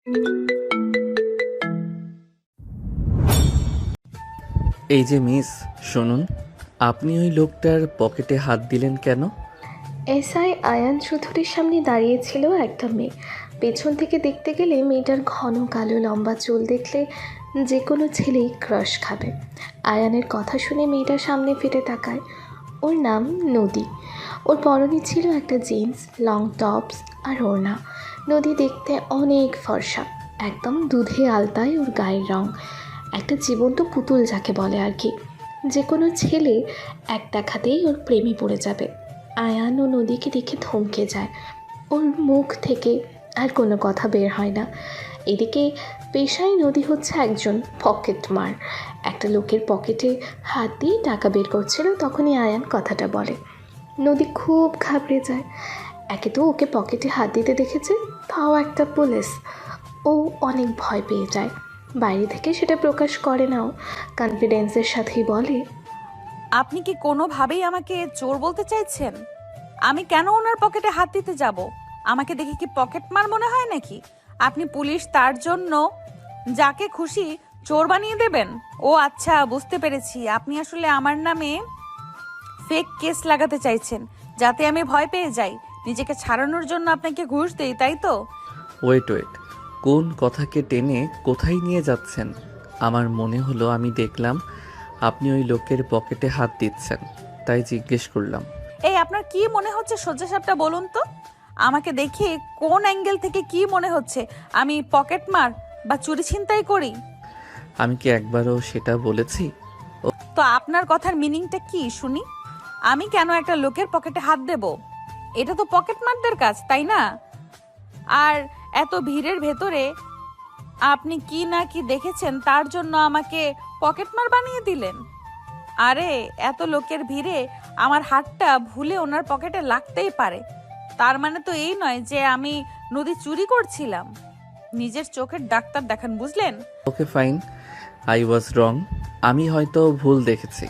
এই যে মিস, শুনুন, আপনি ওই লোকটার পকেটে হাত দিলেন কেন? এসআই আয়ান চৌধুরীর সামনে দাঁড়িয়েছিল একটা মেয়ে। পেছন থেকে দেখতে গেলে মেয়েটার ঘন কালো লম্বা চুল দেখলে যে কোনো ছেলেই ক্রাশ খাবে। আয়ানের কথা শুনে মেয়েটার সামনে ফিরে তাকায়। ওর নাম নদী। ওর পরনে ছিল একটা জিন্স, লং টপস আর ওড়না। নদী দেখতে অনেক ফর্সা, একদম দুধে আলতায় ওর গায়ের রং। একটা জীবন্ত পুতুল যাকে বলে আর কি। যে কোনো ছেলে এক দেখাতেই ওর প্রেমে পড়ে যাবে। আয়ান ও নদীকে দেখে থমকে যায়। ওর মুখ থেকে আর কোনো কথা বের হয় না। এদিকে পেশায় নদী হচ্ছে একজন পকেটমার। একটা লোকের পকেটে হাত দিয়ে টাকা বের করছিল, তখনই আয়ান কথাটা বলে। নদী খুব ঘাবড়ে যায়। একে তো ওকে পকেটে হাত দিতে দেখেছে, তাও একটা পুলিশ। ও অনেক ভয় পেয়ে যায়। বাইরে থেকে সেটা প্রকাশ করে নাও, কনফিডেন্সের সাথেই বলে, আপনি কি কোনোভাবেই আমাকে চোর বলতে চাইছেন? আমি কেন ওনার পকেটে হাত দিতে যাব? আমাকে দেখে কি পকেটমার মনে হয় নাকি? আপনি পুলিশ, তার জন্য যাকে খুশি চোর বানিয়ে দেবেন? ও আচ্ছা, বুঝতে পেরেছি। আপনি আসলে আমার নামে ফেক কেস লাগাতে চাইছেন, যাতে আমি ভয় পেয়ে যাই, নিজেকে ছাড়ানোর জন্য আপনাকে ঘুষ দেই, তাই তো? ওয়েট ওয়েট, কোন কথাকে টেনে কোথায় নিয়ে যাচ্ছেন? আমার মনে হলো আমি দেখলাম আপনি ওই লোকের পকেটে হাত দিচ্ছেন, তাই জিজ্ঞেস করলাম। এই আপনার কি মনে হচ্ছে সোজাসাপটা বলুন তো? আমাকে দেখে কোন অ্যাঙ্গেল থেকে কি মনে হচ্ছে আমি পকেটমার বা চুরি ছিনতাই করি? আমি কি একবারও সেটা বলেছি? তো আপনার কথার মিনিংটা কি শুনি? আমি কেন একটা লোকের পকেটে হাত দেব? এটা তো পকেটমারদের কাজ, তাই না? আর এত ভিড়ের ভেতরে আপনি কি না কি দেখেছেন, তার জন্য আমাকে পকেটমার বানিয়ে দিলেন? আরে এত লোকের ভিড়ে আমার হাতটা ভুলে ওনার পকেটে লাগতেই পারে। তার মানে তো এই নয় যে আমি নদী চুরি করছিলাম। নিজের চোখের ডাক্তার দেখান, বুঝলেন? ওকে ফাইন, আই ওয়াজ রং। আমি হয়তো ভুল দেখেছি।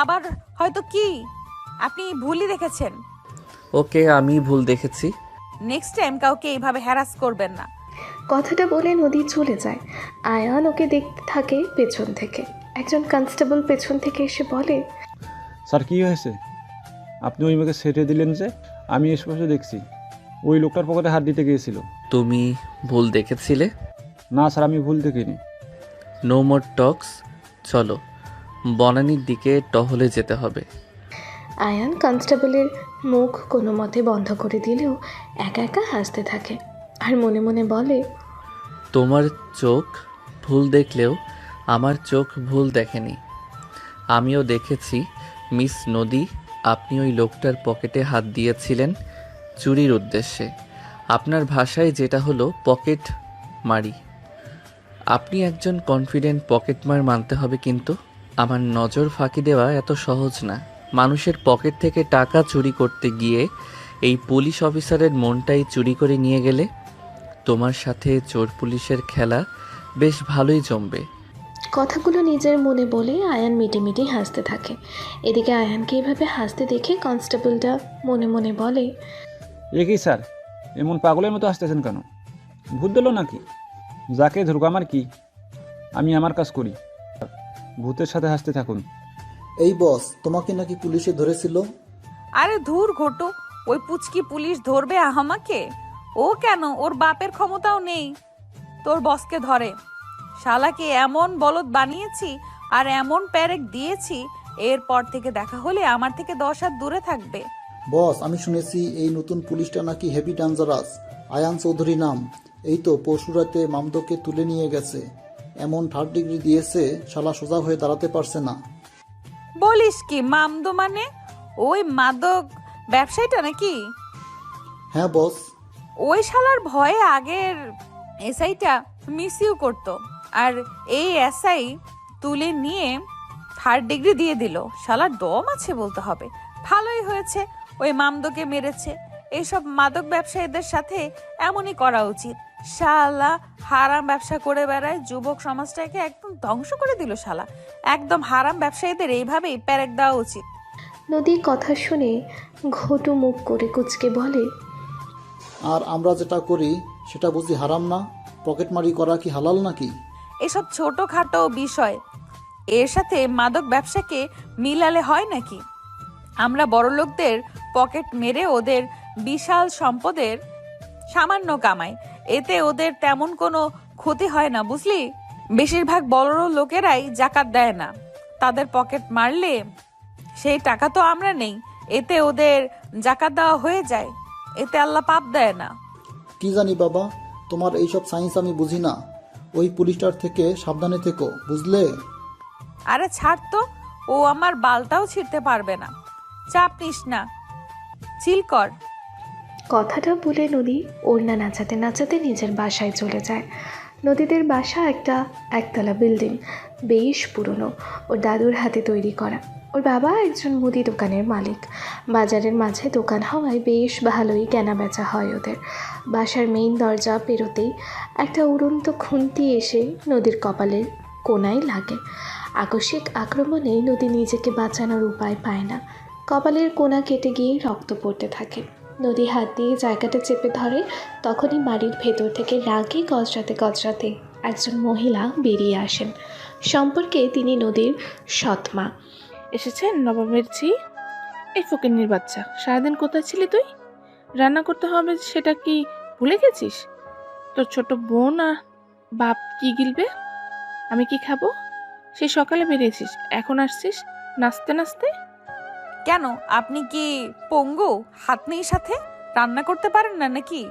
আবার হয়তো কি? আপনি ভুলই দেখেছেন। ওকে, আমি ভুল দেখেছি। নেক্সট টাইম কাউকে এইভাবে হ্যারাস করবেন না। কথাটা বলে নদী চলে যায়। আয়ান ওকে দেখতে থাকে পেছন থেকে। একজন কনস্টেবল পেছন থেকে এসে বলে, স্যার কী হয়েছে? আপনি ওই মেয়েকে ছেড়ে দিলেন যে? আমি স্পষ্ট দেখছি ওই লোকটার পকেটে হাত দিতে গিয়েছিল। তুমি ভুল দেখেছিলে? না স্যার, আমি ভুল দেখিনি। নো মোর টক্স, চলো বনানীর দিকে টহলে যেতে হবে। আয়ান কনস্টেবলের মুখ কোনো মতে বন্ধ করে দিলেও একা একা হাসতে থাকে আর মনে মনে বলে, তোমার চোখ ভুল দেখলেও আমার চোখ ভুল দেখেনি। আমিও দেখেছি মিস নদী, আপনি ওই লোকটার পকেটে হাত দিয়েছিলেন চুরির উদ্দেশ্যে। আপনার ভাষায় যেটা হলো পকেট মারি। আপনি একজন কনফিডেন্ট পকেটমার মানতে হবে, কিন্তু আমার নজর ফাঁকি দেওয়া এত সহজ না। মানুষের পকেট থেকে টাকা চুরি করতে গিয়ে এই পুলিশ অফিসারের মনটাই চুরি করে নিয়ে গেলে তোমার সাথে চোর পুলিশের খেলা বেশ ভালোই জমবে। কথাগুলো নিজের মনে বলে আয়ান মিটে মিটে হাসতে থাকে। এদিকে আয়ানকে এভাবে হাসতে দেখে কনস্টেবলটা মনে মনে বলে, এ কি স্যার, এমন পাগলের মতো হাসতেছেন কেন? ভূত দিল নাকি? যাকে ধরুক আমার কি, আমি আমার কাজ করি। ভূতের সাথে হাসতে থাকুন। এই বস, তোমাকে নাকি পুলিশে ধরেছিল? আরে ধুর ঘটু, ওই পুচকি পুলিশ ধরবে আমাকে? ও কেন, ওর বাপের ক্ষমতাও নেই তোর বসকে ধরে। শালাকে এমন বলদ বানিয়েছি আর এমন প্যারেক দিয়েছি, এরপর থেকে দেখা হলে আমার থেকে 10 হাত দূরে থাকবে। বস, আমি শুনেছি এই নতুন পুলিশটা নাকি হেভি ডেঞ্জারাস। আয়ান চৌধুরী নাম। এই তো পরশুরাতে মামদোকে তুলে নিয়ে গেছে। এমন 3rd ডিগ্রি দিয়েছে, শালা সোজা হয়ে দাঁড়াতে পারছে না। বলিস কি? মামদো মানে ওই মাদক ব্যবসায়ীটা নাকি? হ্যাঁ বস। ওই শালার ভয়ে আগের এসআইটা মিসইউ করতো, আর এই এসআই তুলে নিয়ে 3rd ডিগ্রি দিয়ে দিল। শালার দম আছে বলতে হবে। ভালোই হয়েছে ওই মামদোকে মেরেছে। এইসব মাদক ব্যবসায়ীদের সাথে এমনই করা উচিত। শালা হারাম ব্যবসা করে বেড়ায়, যুবক সমাজটাকে একদম ধ্বংস করে দিল শালা। একদম হারাম ব্যবসায়ীদের এইভাবেই প্যারেক দেওয়া উচিত। নদীর কথা শুনে ঘটু মুখ করে কুচকে বলে, আর আমরা যেটা করি সেটা বুঝি হারাম না? পকেটমারি করা কি হালাল নাকি? এসব ছোটখাটো বিষয় এর সাথে মাদক ব্যবসাকে মিলালে হয় নাকি? আমরা বড়লোকদের পকেট মেরে ওদের বিশাল সম্পদের সামান্য কামাই, এতে ওদের তেমন কোনো ক্ষতি হয় না, বুঝলি? বেশিরভাগ বড় লোকেরাই জাকাত দেয় না, তাদের পকেট মারলে সেই টাকা তো আমরা নেই, এতে ওদের জাকাত দেওয়া হয়ে যায়, এতে আল্লাহ পাপ দেয় না। কি জানি বাবা, তোমার এইসব সায়েন্স আমি বুঝি না। ওই পুলিশটার থেকে সাবধানে থেকো, বুঝলে? আরে ছাড় তো, ও আমার বালটাও ছিঁড়তে পারবে না, চাপ নিস না, চিল কর। কথাটা বলে নদী ওড়না নাচাতে নাচাতে নিজের বাসায় চলে যায়। নদীদের বাসা একটা একতলা বিল্ডিং, বেশ পুরনো, ওর দাদুর হাতে তৈরি করা। ওর বাবা একজন মুদি দোকানের মালিক। বাজারের মাঝে দোকান হওয়ায় বেশ ভালোই কেনা বেচা হয় ওদের। বাসার মেইন দরজা পেরোতেই একটা উড়ন্ত খুন্তি এসে নদীর কপালের কোনায় লাগে। আকস্মিক আক্রমণে নদী নিজেকে বাঁচানোর উপায় পায় না। কপালের কোনা কেটে গিয়ে রক্ত পড়তে থাকে। নদী হাত দিয়ে জায়গাটা চেপে ধরে, তখনই বাড়ির ভেতর থেকে রাগে গজরাতে গজরাতে একজন মহিলা বেরিয়ে আসেন। সম্পর্কে তিনি নদীর সৎমা। এসেছেন নবাবের ঝি? এই ফকিন্নির বাচ্চা, সারাদিন কোথায় ছিলি তুই? রান্না করতে হবে সেটা কি ভুলে গেছিস? তোর ছোট বোন আর বাপ কি গিলবে? আমি কি খাবো? সেই সকালে বেরিয়েছিস, এখন আসছিস নাচতে নাচতে? কেন, আপনি কি পঙ্গু, হাত নেই সাথে, রান্না করতে পারেন না নাকি?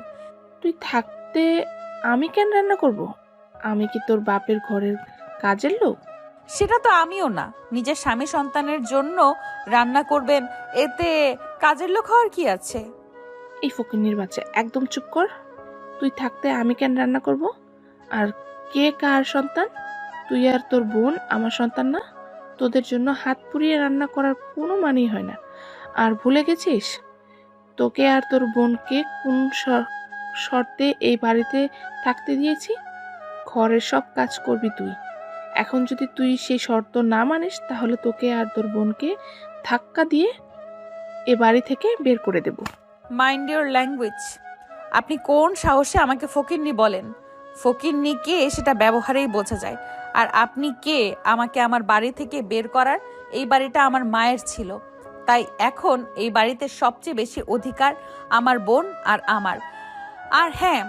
তুই থাকতে আমি কেন রান্না করব? আমি কি তোর বাপের ঘরের কাজের লোক? সেটা তো আমিও না, নিজের স্বামী সন্তানের জন্য রান্না করবেন, এতে কাজের লোক হওয়ার কি আছে? এই ফকিন্নির বাচ্চা, একদম চুপ কর। তুই থাকতে আমি কেন রান্না করব? আর কে কার সন্তান? তুই আর তোর বোন আমার সন্তান না? তোদের জন্য হাত পুড়িয়ে রান্না করার কোনো মানেই হয় না। আর ভুলে গেছিস তোকে আর তোর বোনকে কোন শর্তে এই বাড়িতে থাকতে দিয়েছি? ঘরের সব কাজ করবি তুই। এখন যদি তুই সেই শর্ত না মানিস, তাহলে তোকে আর তোর বোনকে ধাক্কা দিয়ে এ বাড়ি থেকে বের করে দেব। Mind your language. আপনি কোন সাহসে আমাকে ফকিন্নি বলেন? ফকিন্নি কে সেটা ব্যবহারেই বোঝা যায়। আর আপনি কে আমাকে আমার বাড়ি থেকে বের করার? এই বাড়িটা আমার মায়ের ছিল, তাই এখন এই বাড়িতে সবচেয়ে বেশি অধিকার আমার বোন আর আমার। আর হ্যাঁ,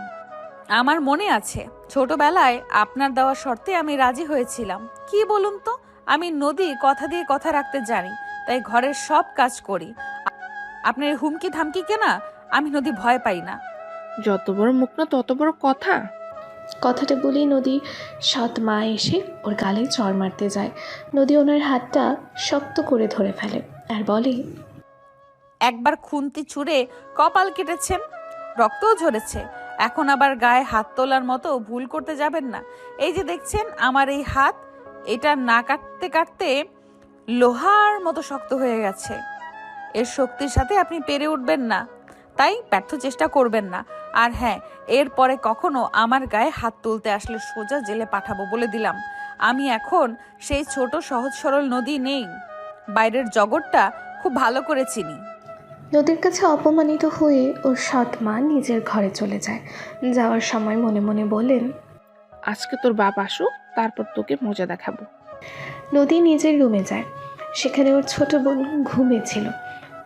আমার মনে আছে ছোটবেলায় আপনার দেওয়া শর্তে আমি রাজি হয়েছিলাম। কি বলুন তো, আমি নদী কথা দিয়ে কথা রাখতে জানি, তাই ঘরের সব কাজ করি। আপনার হুমকি ধামকি কেনা আমি নদী ভয় পাই না। যত বড় মুখ না তত বড় কথা। কথাটা বলেই নদী সৎ মা এসে ওর গালে চড় মারতে যায়। নদী ওনার হাতটা শক্ত করে ধরে ফেলে আর বলে, একবার খুন্তি ছুঁড়ে কপাল কেটেছেন, রক্তও ঝরেছে, এখন আবার গায়ে হাত তোলার মতো ভুল করতে যাবেন না। এই যে দেখছেন আমার এই হাত, এটা না কাটতে কাটতে লোহার মতো শক্ত হয়ে গেছে। এর শক্তির সাথে আপনি পেরে উঠবেন না, তাই ব্যর্থ চেষ্টা করবেন না। আর হ্যাঁ, এরপরে কখনো আমার গায়ে হাত তুলতে আসলে সোজা জেলে পাঠাবো বলে দিলাম। আমি এখন সেই ছোট সহজ সরল নদী নেই, বাইরের জগৎটা খুব ভালো করে চিনি। নদীর কাছে অপমানিত হয়ে ওর সৎ মা নিজের ঘরে চলে যায়। যাওয়ার সময় মনে মনে বলেন, আজকে তোর বাপ আসুক, তারপর তোকে মজা দেখাবো। নদী নিজের রুমে যায়। সেখানে ওর ছোট বোন ঘুমিয়েছিল।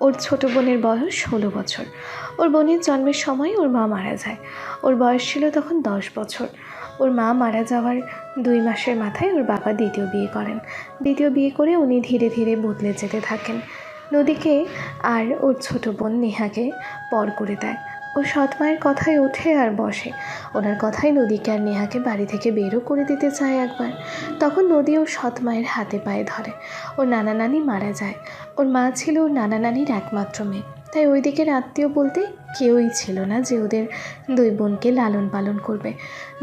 ওর ছোট বোনের বয়স 16 বছর। ওর বোনের জন্মের সময় ওর মা মারা যায়। ওর বয়স ছিল তখন 10 বছর। ওর মা মারা যাওয়ার 2 মাসের মাথায় ওর বাবা দ্বিতীয় বিয়ে করেন। দ্বিতীয় বিয়ে করে উনি ধীরে ধীরে বদলে যেতে থাকেন। নদীকে আর ওর ছোট বোন নেহাকে পর করে দেয়। ও সৎ মায়ের কথায় ওঠে আর বসে। ওনার কথায় নদীকে আর নেহাকে বাড়ি থেকে বেরও করে দিতে চায় একবার। তখন নদী ওর সৎ মায়ের হাতে পায়ে ধরে। ওর নানা নানি মারা যায়। ওর মা ছিল ওর নানা নানির একমাত্র মেয়ে, তাই ওই দিকের আত্মীয় বলতে কেউই ছিল না যে ওদের 2 বোনকে লালন পালন করবে।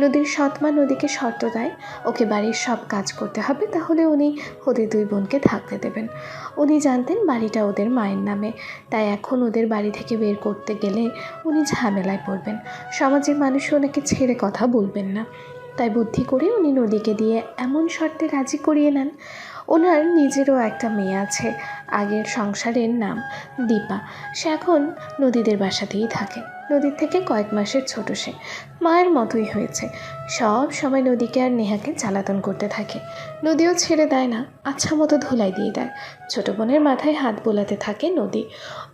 নদীর সৎ মা নদীকে শর্ত দেয়, ওকে বাড়ির সব কাজ করতে হবে, তাহলে উনি ওদের 2 বোনকে থাকতে দেবেন। উনি জানতেন বাড়িটা ওদের মায়ের নামে, তাই এখন ওদের বাড়ি থেকে বের করতে গেলে উনি ঝামেলায় পড়বেন। সমাজের মানুষ ওনাকে ছেড়ে কথা বলবেন না, তাই বুদ্ধি করে উনি নদীকে দিয়ে এমন শর্তে রাজি করিয়ে নেন, ওনার নিজেরও একটা মেয়ে আছে, আগের সংসারের নাম দীপা। সে এখন নদীদের বাসাতেই থাকে। নদীর থেকে কয়েক মাসের ছোট সে, মায়ের মতোই হয়েছে। সব সময় নদীকে আর নেহাকে জ্বালাতন করতে থাকে। নদীও ছেড়ে দেয় না, আচ্ছা মতো ধুলাই দিয়ে দেয়। ছোট বোনের মাথায় হাত বোলাতে থাকে নদী।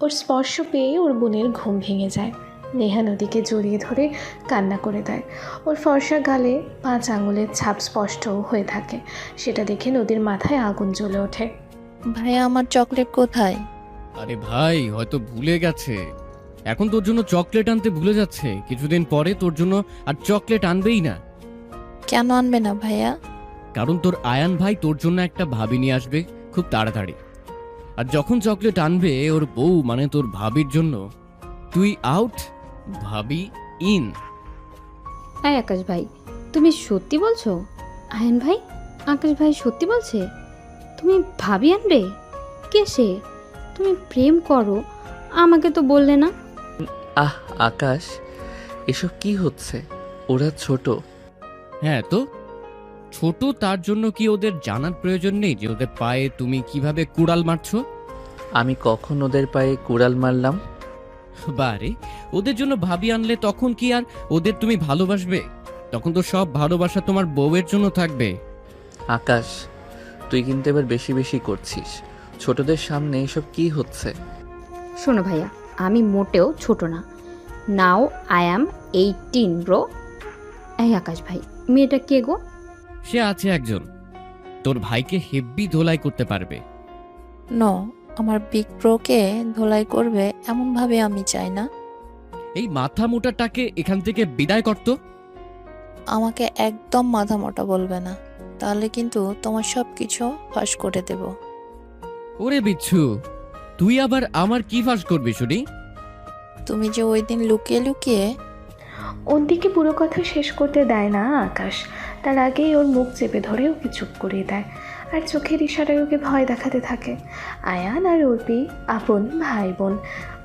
ওর স্পর্শ পেয়ে ওর বোনের ঘুম ভেঙে যায়। নেহা নদীকে জড়িয়ে ধরে কান্না করে দেয়। ওর ফর্সা গালে 5 আঙুলের ছাপ স্পষ্টও হয়ে থাকে। সেটা দেখে নদীর মাথায় আগুন জ্বলে ওঠে। ভাইয়া আমার চকলেট কোথায়? আরে ভাই হয়তো ভুলে গেছে। এখন তোর জন্য চকলেট আনতে ভুলে যাচ্ছে, কিছুদিন পরে তোর জন্য আর চকলেট আনবেই না। কেন আনবে না ভাইয়া? কারণ তোর আয়ান ভাই তোর জন্য একটা ভাবি নিয়ে আসবে খুব তাড়াতাড়ি। আর যখন চকলেট আনবে ওর বউ মানে তোর ভাবির জন্য, তুই আউট, ভাবি ইন। হ্যাঁ আকাশ ভাই, তুমি সত্যি বলছো? আয়ন ভাই, আকাশ ভাই সত্যি বলছে? তুমি ভাবি আনবে? কে সে? তুমি প্রেম করো, আমাকে তো বললে না। আহ আকাশ, এসব কি হচ্ছে? ওরা ছোট। হ্যাঁ তো ছোট, তার জন্য কি ওদের জানার প্রয়োজন নেই যে ওদের পায়ে তুমি কিভাবে কুড়াল মারছো? আমি কখন ওদের পায়ে কুড়াল মারলাম? বারে, ওদের জন্য ভাবি আনলে তখন কি আর ওদের তুমি ভালোবাসবে? তখন তো সব ভালোবাসা তোমার বউয়ের জন্য থাকবে। আকাশ, তুই কিন্তু এবার বেশি বেশি করছিস। ছোটদের সামনে এসব কি হচ্ছে? শোনো ভাইয়া, আমি মোটেও ছোট না। Now I am 18 bro. এই আকাশ ভাই, মেয়েটা কে গো? সে আছে একজন, তোর ভাইকে হেব্বি ধোলাই করতে পারবে। নো, আমার বিগ ব্রোকে ধোলাই করবে এমন ভাবে আমি চাই না। এই মাথা মোটাটাকে এখান থেকে বিদায় করতো। আমাকে একদম মাথা মোটা বলবে না, তাহলে কিন্তু তোমার সব কিছু ফাঁস করে দেব। ওরে বিচ্ছু, তুই আবার আমার কি ফাঁস করবি শুনি? তুমি যে ওই দিন লুকিয়ে লুকিয়ে। অন্তিকে পুরো কথা শেষ করতে দেয় না আকাশ। তার আগেই ওর মুখ চেপে ধরে ওকে চুপ করিয়ে দেয়, আর চোখের ইশারায় ওকে ভয় দেখাতে থাকে। আয়ান আর অর্পি আপন ভাই বোন।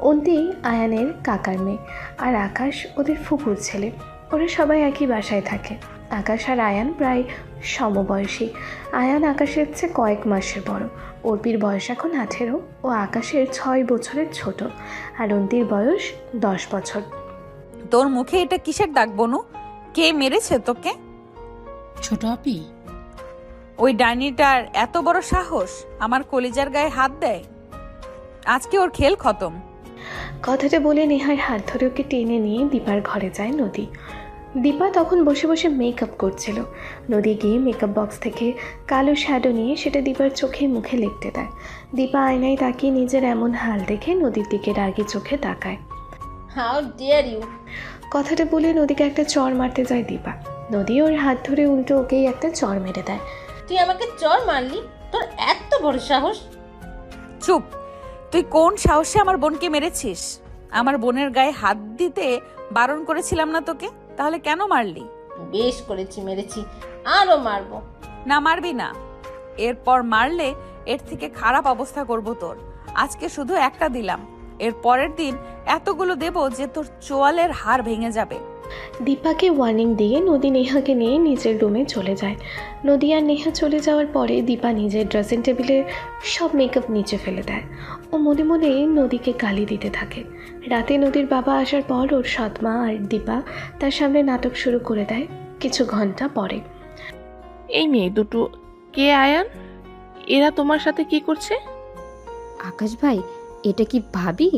অন্তি আয়ানের কাকার মেয়ে, আর আকাশ ওদের ফুফুর ছেলে। ওরা সবাই একই বাসায় থাকে। আকাশ আর আয়ান প্রায় সমবয়সী। আয়ান আকাশের চেয়ে কয়েক মাসের বড়। অর্পির বয়স এখন 18 ও আকাশের 6 বছরের ছোট, আর অন্তির বয়স 10 বছর। তোর মুখে এটা কিসের দাগ বনু? কে মেরেছে তোকে? ছোট আপি? ওই ডাইনিটার এত বড় সাহস আমার কলিজার গায়ে হাত দেয়? আজকে ওর খেল খতম। কথাটা বলে নেহার হাত ধরে ওকে টেনে নিয়ে দীপার ঘরে যায় নদী। দীপা তখন বসে বসে মেকআপ করছিল। নদী গিয়ে মেকআপ বক্স থেকে কালো শ্যাডো নিয়ে সেটা দীপার চোখে মুখে লিখতে দেয়। দীপা আয়নায় তাকিয়ে নিজের এমন হাল দেখে নদীর দিকে রাগি চোখে তাকায়। How dare you! কথাটা বলে নদীকে একটা চর মারতে যায় দীপা। নদী ওর হাত ধরে উল্টো ওকেই একটা চর মেরে দেয়। তুই আমাকে চর মারলি? তোর এত বড় সাহস! চুপ! তুই কোন সাহসে আমার বোনকে মেরেছিস? আমার বোনের গায়ে হাত দিতে বারণ করেছিলাম না তোকে? তাহলে কেন মারলি? বেশ করেছি, মেরেছি, আরো মারবো। না, মারবি না। এরপর মারলে এর থেকে খারাপ অবস্থা করব তোর। আজকে শুধু একটা দিলাম, এর পরের দিন এতগুলো দেব যে তোর চোয়ালের হাড় ভেঙে যাবে। দীপাকে ওয়ার্নিং দিয়ে নদী নেহাকে নিয়ে নিজের রুমে চলে যায়। নদী আর নেহা চলে যাওয়ার পরে দীপা নিজের ড্রেসিং টেবিলের সব মেকআপ নিচে ফেলে দেয়। ও মনে মনে নদীকে গালি দিতে থাকে। রাতে নদীর বাবা আসার পর ওর সৎমা আর দীপা তার সামনে নাটক শুরু করে দেয়। কিছু ঘন্টা পরে এই মেয়ে দুটো কে আয়ান? এরা তোমার সাথে কি করছে? আকাশ ভাই, এটা কি ভাবি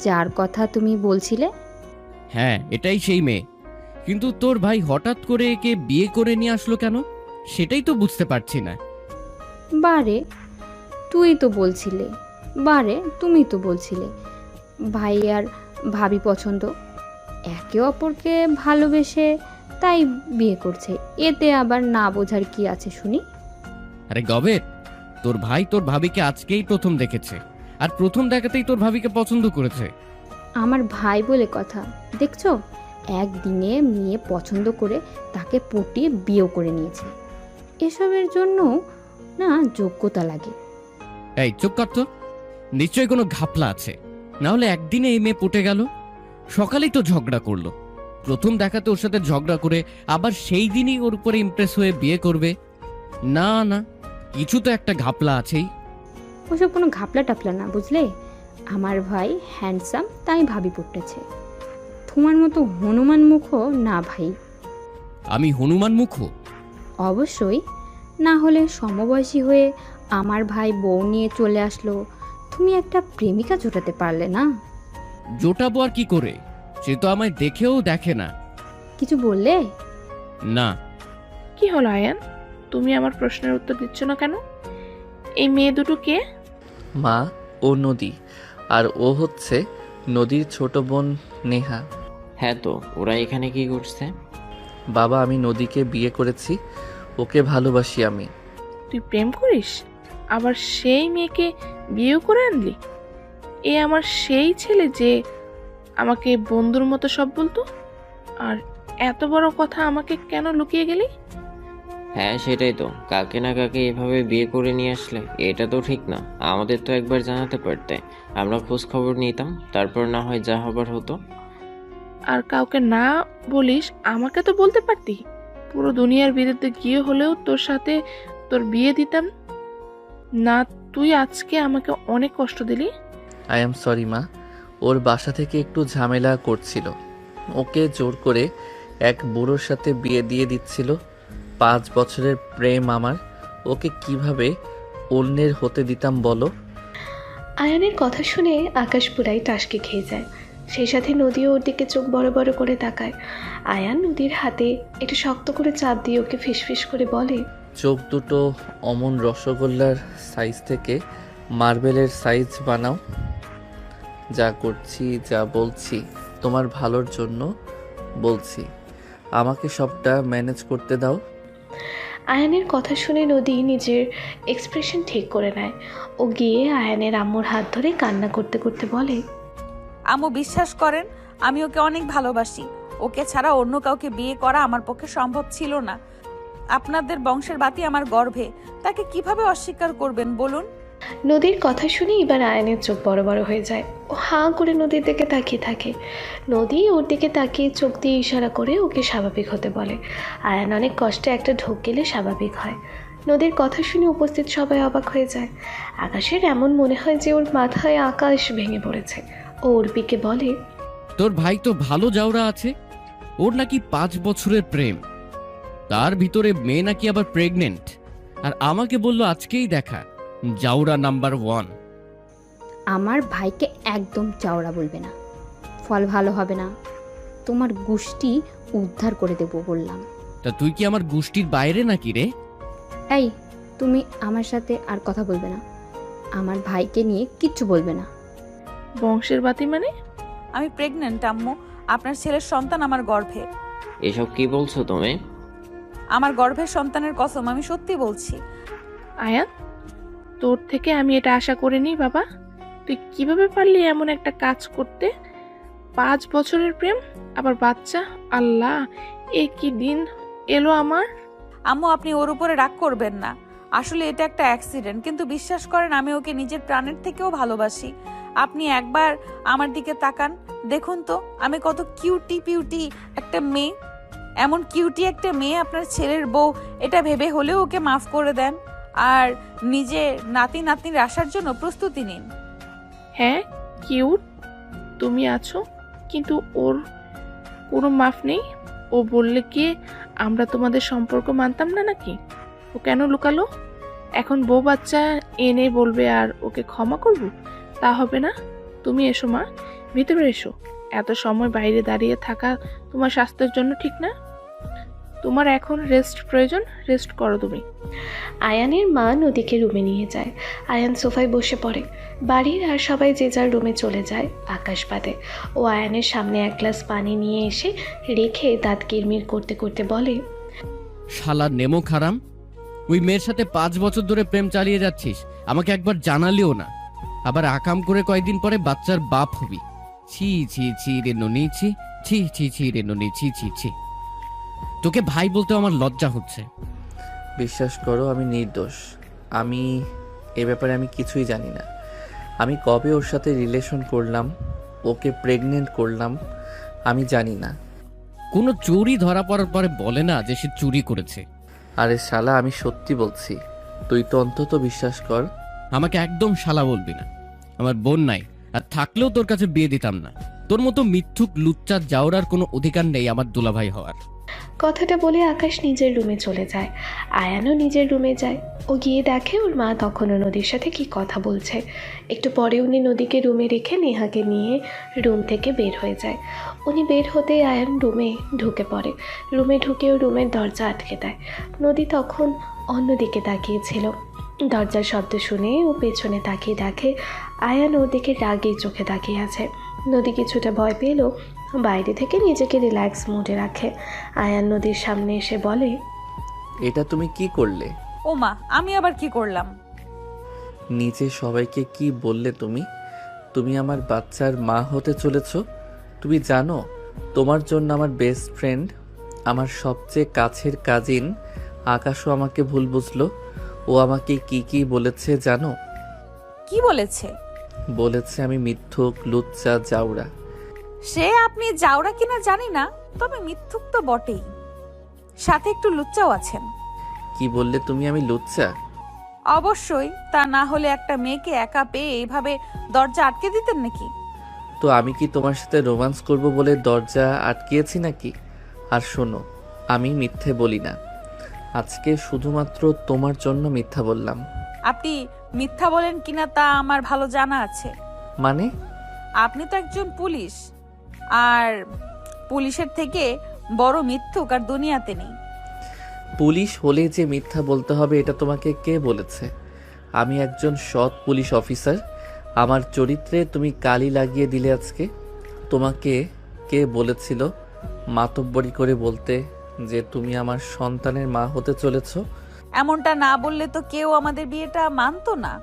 যার কথা তুমি বলছিলে? হ্যাঁ, এটাই সেই মেয়ে। কিন্তু তোর ভাই হঠাৎ করে একে বিয়ে করে নিয়ে আসলো কেন, সেটাই তো বুঝতে পারছি না। বারে, তুই তো বলছিলে। বারে, তুমি তো বলছিলে ভাই আর ভাবি পছন্দ, একে অপরকে ভালোবেসে তাই বিয়ে করছে। এতে আবার না বোঝার কি আছে শুনি? আরে গবেট, তোর ভাই তোর ভাবিকে আজকেই প্রথম দেখেছে, আর প্রথম দেখাতেই তোর ভাবিকে পছন্দ করেছে। আমার ভাই বলে কথা, দেখছো? একদিনে মেয়ে পছন্দ করে তাকে পটিয়ে বিয়েও করে নিয়েছে। এসবের জন্য না যোগ্যতা লাগে। এই চুপ কর তো, নিশ্চয়ই কোনো ঘাপলা আছে, না হলে একদিনে এই মেয়ে পটে গেল। সকালেই তো ঝগড়া করলো, প্রথম দেখাতে ওর সাথে ঝগড়া করে আবার সেই দিনই ওর উপরে ইমপ্রেস হয়ে বিয়ে করবে? না না, কিছু তো একটা ঘাপলা আছেই। ওসব কোনো ঘাপলা টাপলা না, বুঝলে? আমার ভাই হ্যান্ডসাম, তাই ভাবি পড়তেছে। তোমার মতো হনুমান মুখও না ভাই। আমি হনুমান মুখ? অবশ্যই, না হলে সমবয়সী হয়ে আমার ভাই বউ নিয়ে চলে আসলো, তুমি একটা প্রেমিকা জোটাতে পারলে না? জোটাবো আর কি করে? সে তো আমায় দেখেও দেখে না। কিছু বললে? না। কি হলো আয়ান, তুমি আমার প্রশ্নের উত্তর দিচ্ছ না কেন? এই মেয়ে দুটো কে? মা, ও নদী, আর ও হচ্ছে নদীর ছোট বোন নেহা। হ্যাঁ, তো ওরা এখানে কি করছে? বাবা, আমি নদীকে বিয়ে করেছি, ওকে ভালোবাসি আমি। তুই প্রেম করিস, আবার সেই মেয়েকে বিয়ে করে আনলি? এ আমার সেই ছেলে যে আমাকে বন্ধুর মতো সব বলতো, আর এত বড় কথা আমাকে কেন লুকিয়ে গেলি? হ্যাঁ, সেটাই তো। কাকে না কাকে এভাবে বিয়ে করে নিয়ে আসলে এটা তো ঠিক না। আমাদের তো একবার জানাতে পারতে, আমরা খোঁজ খবর নিতাম, তারপর না হয় যা হবার হতো। আর কাউকে না বলিস, আমাকে তো বলতে পারতি। পুরো দুনিয়ার বিরুদ্ধে গিয়ে হলেও তোর সাথে তোর বিয়ে দিতাম না। তুই আজকে আমাকে অনেক কষ্ট দিলি। আই এম সরি মা, ওর বাসা থেকে একটু ঝামেলা করছিল, ওকে জোর করে এক বুড়োর সাথে বিয়ে দিয়ে দিচ্ছিল। 5 বছরের প্রেম আমার, ওকে কিভাবে অন্যের হতে দিতাম বলো? আয়ানের কথা শুনে আকাশ পুরাই টাসকে খেয়ে যায়। সেই সাথে নদীও ওর দিকে চোখ বড় বড় করে তাকায়। আয়ান নদীর হাতে একটু শক্ত করে চাপ দিয়ে ওকে ফিসফিস করে বলে, চোখ দুটো অমন রসগোল্লার সাইজ থেকে মার্বেলের সাইজ বানাও। যা করছি, যা বলছি তোমার ভালোর জন্য বলছি, আমাকে সবটা ম্যানেজ করতে দাও। আয়ানের কথা শুনে নদী নিজের এক্সপ্রেশন ঠিক করে নেয়। ও গিয়ে আয়ানের আম্মুর হাত ধরে কান্না করতে করতে বলে, আম্মু বিশ্বাস করেন, আমি ওকে অনেক ভালোবাসি। ওকে ছাড়া অন্য কাউকে বিয়ে করা আমার পক্ষে সম্ভব ছিল না। আপনাদের বংশের বাতি আমার গর্ভে, তাকে কিভাবে অস্বীকার করবেন বলুন? নদীর কথা শুনে এবার আয়ানের চোখ বড় বড় হয়ে যায়। ও হাঁ করে নদীর দিকে তাকিয়ে থাকে। নদী ওর দিকে তাকিয়ে চোখ দিয়ে ইশারা করে ওকে স্বাভাবিক হতে বলে। আয়ান অনেক কষ্টে একটা ঢোক গেলে স্বাভাবিক হয়। নদীর কথা শুনে উপস্থিত সবাই অবাক হয়ে যায়। আকাশের এমন মনে হয় যে ওর মাথায় আকাশ ভেঙে পড়েছে। ও উর্বিকে বলে, তোর ভাই তো ভালো জাউরা আছে, ওর নাকি 5 বছরের প্রেম, তার ভিতরে মেয়ে নাকি আবার প্রেগনেন্ট, আর আমাকে বলল আজকেই দেখা। জাউরা নাম্বার 1। আমার ভাইকে একদম চাওড়া বলবে না, ফল ভালো হবে না। তোমার গোষ্ঠী উদ্ধার করে দেবো বললাম। তা তুই কি আমার গোষ্ঠীর বাইরে নাকি রে? এই, তুমি আমার সাথে আর কথা বলবে না, আমার ভাইকে নিয়ে কিচ্ছু বলবে না। বংশের বাতি মানে? আমি প্রেগনেন্ট আম্মু, আপনার ছেলের সন্তান আমার গর্ভে। এসব কি বলছো তুমি? আমার গর্ভের সন্তানের কসম, আমি সত্যি বলছি। আয়ান, তোর থেকে আমি এটা আশা করিনি বাবা। তুই কিভাবে পারলি এমন একটা কাজ করতে? 5 বছরের প্রেম, আবার বাচ্চা! আল্লাহ, এ কি দিন এলো আমার। আম্মু, আপনি ওর উপরে রাগ করবেন না। আসলে এটা একটা অ্যাক্সিডেন্ট, কিন্তু বিশ্বাস করেন আমি ওকে নিজের প্রাণের থেকেও ভালোবাসি। আপনি একবার আমার দিকে তাকান, দেখুন তো আমি কত কিউটি পিউটি একটা মেয়ে। এমন কিউটি একটা মেয়ে আপনার ছেলের বউ, এটা ভেবে হলেও ওকে মাফ করে দেন, আর নিজে নাতি নাতনির আসার জন্য প্রস্তুতি নিন। হ্যাঁ, কিউট তুমি আছো, কিন্তু ওর কোনো মাফ নেই। ও বললে কি আমরা তোমাদের সম্পর্ক মানতাম না নাকি? ও কেন লুকালো? এখন বউ বাচ্চা এনে বলবে আর ওকে ক্ষমা করব? তা হবে না। তুমি এসো মা, ভিতরে এসো। এত সময় বাইরে দাঁড়িয়ে থাকা তোমার স্বাস্থ্যের জন্য ঠিক না। তোমার এখন রেস্ট প্রয়োজন, রেস্ট করো তুমি। আয়ানের মা নদীকে রুমে নিয়ে যায়। আয়ান সোফায় বসে পড়ে। বাড়ির আর সবাই যে যার রুমে চলে যায়, আকাশ বাদে। ও আয়ানের সামনে এক গ্লাস পানি নিয়ে এসে রেখে দাঁত কিরমির করতে করতে বলে, শালা নেমো খারাম, ওই মেয়ের সাথে 5 বছর ধরে প্রেম চালিয়ে যাচ্ছিস, আমাকে একবার জানালিও না। আবার আকাম করে কয়েকদিন পরে বাচ্চার বাপ হবি। ছি ছি ছি রে ননি, ছি ছি ছি ছি রে ননি, ছি ছি ছি। তোকে ভাই বলতে আমার লজ্জা হচ্ছে। বিশ্বাস করো, আমি নির্দোষ। আমি এ ব্যাপারে আমি কিছুই জানি না। আমি কবে ওর সাথে রিলেশন করলাম, ওকে প্রেগনেন্ট করলাম, আমি জানি না। কোনো চুরি ধরা পড়ার পরে বলে না যে সে চুরি করেছে। আরে শালা, আমি সত্যি বলছি। তুই তো অন্তত বিশ্বাস কর। আমাকে একদম শালা বলবি না। আমার বোন নাই, আর থাকলেও তোর কাছে বিয়ে দিতাম না। তোর মতো মিথ্যুক লুচ্চার যাওয়ার কোনো অধিকার নেই আমার দুলাভাই হওয়ার। কথাটা বলে আকাশ নিজের রুমে চলে যায়। আয়ানও নিজের রুমে যায়। ও গিয়ে দেখে ওর মা তখনও নদীর সাথে কি কথা বলছে। একটু পরে উনি নদীকে রুমে রেখে নেহাকে নিয়ে রুম থেকে বের হয়ে যায়। উনি বের হতেই আয়ান রুমে ঢুকে পড়ে। রুমে ঢুকেও রুমের দরজা আটকে দেয়। নদী তখন অন্যদিকে তাকিয়েছিল। দরজার শব্দ শুনে ও পেছনে তাকিয়ে দেখে আয়ান ওর দিকে রাগে চোখে তাকিয়ে আছে। নদী কিছুটা ভয় পেলেও বাইরে থেকে নিজেকে রিল্যাক্স মুডে রাখে। আয়ান নদীর সামনে এসে বলে, এটা তুমি কি করলে? ও মা, আমি আবার কি করলাম? নিচে সবাইকে কি বললে তুমি? তুমি আমার বাচ্চার মা হতে চলেছ। তুমি জানো তোমার জন্য আমার বেস্ট ফ্রেন্ড, আমার সবচেয়ে কাছের কাজিন আকাশও আমাকে ভুল বুঝলো। ও আমাকে কি কি বলেছে জানো? কি বলেছে? বলেছে আমি মিথ্যুক, লুচ্চা, জাউরা। সে আপনি যাওরা কিনা জানি না, তবে মিথ্যুক তো বটেই, সাথে একটু লুচ্চাও আছেন। কি বললে তুমি আমি লুচ্চা? অবশ্যই, তা না হলে একটা মেয়েকে একা পেয়ে এইভাবে দরজা আটকে দিতেন নাকি? তো আমি কি তোমার সাথে রোম্যান্স করব বলে দরজা আটকিয়েছি নাকি? আর শোনো, আমি মিথ্যে বলি না। আজকে শুধুমাত্র তোমার জন্য মিথ্যা বললাম। আপনি মিথ্যা বলেন কিনা তা আমার ভালো জানা আছে। মানে? আপনি তো একজন পুলিশ, আর পুলিশের থেকে বড় মিথ্যুক আর দুনিয়াতে নেই। পুলিশ হলে যে মিথ্যা বলতে হবে এটা তোমাকে কে বলেছে? আমি একজন সৎ পুলিশ অফিসার। আমার চরিত্রে তুমি কালি লাগিয়ে দিলে আজকে। তোমাকে কে বলেছিল মাতব্বরি করে বলতে যে তুমি আমার সন্তানের মা হতে চলেছ? এমনটা না বললে তো কেউ আমাদের বিয়েটা মানতো না।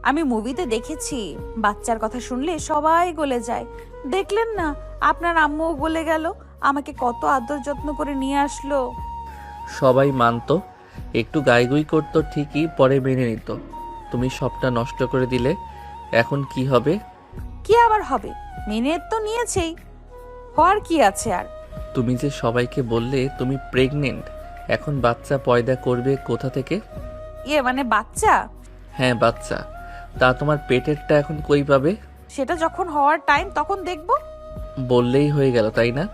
আমি মুভিতে দেখেছি, বাচ্চার কথা শুনলে সবাই গলে যায়। দেখলেন না, আপনার আম্মুও গলে গেল, আমাকে কত আদর যত্ন করে নিয়ে আসলো। সবাই মানতো, একটু গাইগুই করতো ঠিকই, পরে মেনে নিত। তুমি সবটা নষ্ট করে দিলে। এখন কি হবে? কি আবার হবে? মেনে তো নিয়েছেই, হওয়ার কি আছে আর? তুমি যে সবাইকে বললে তুমি প্রেগনেন্ট, এখন বাচ্চা পয়দা করবে কোথা থেকে? মানে বাচ্চা? হ্যাঁ বাচ্চা। তা তোমার পেটেরটা এখন কই পাবে? সেটা যখন হওয়ার টাইম তখন দেখবো। বললেই হয়ে গেল, তাই না?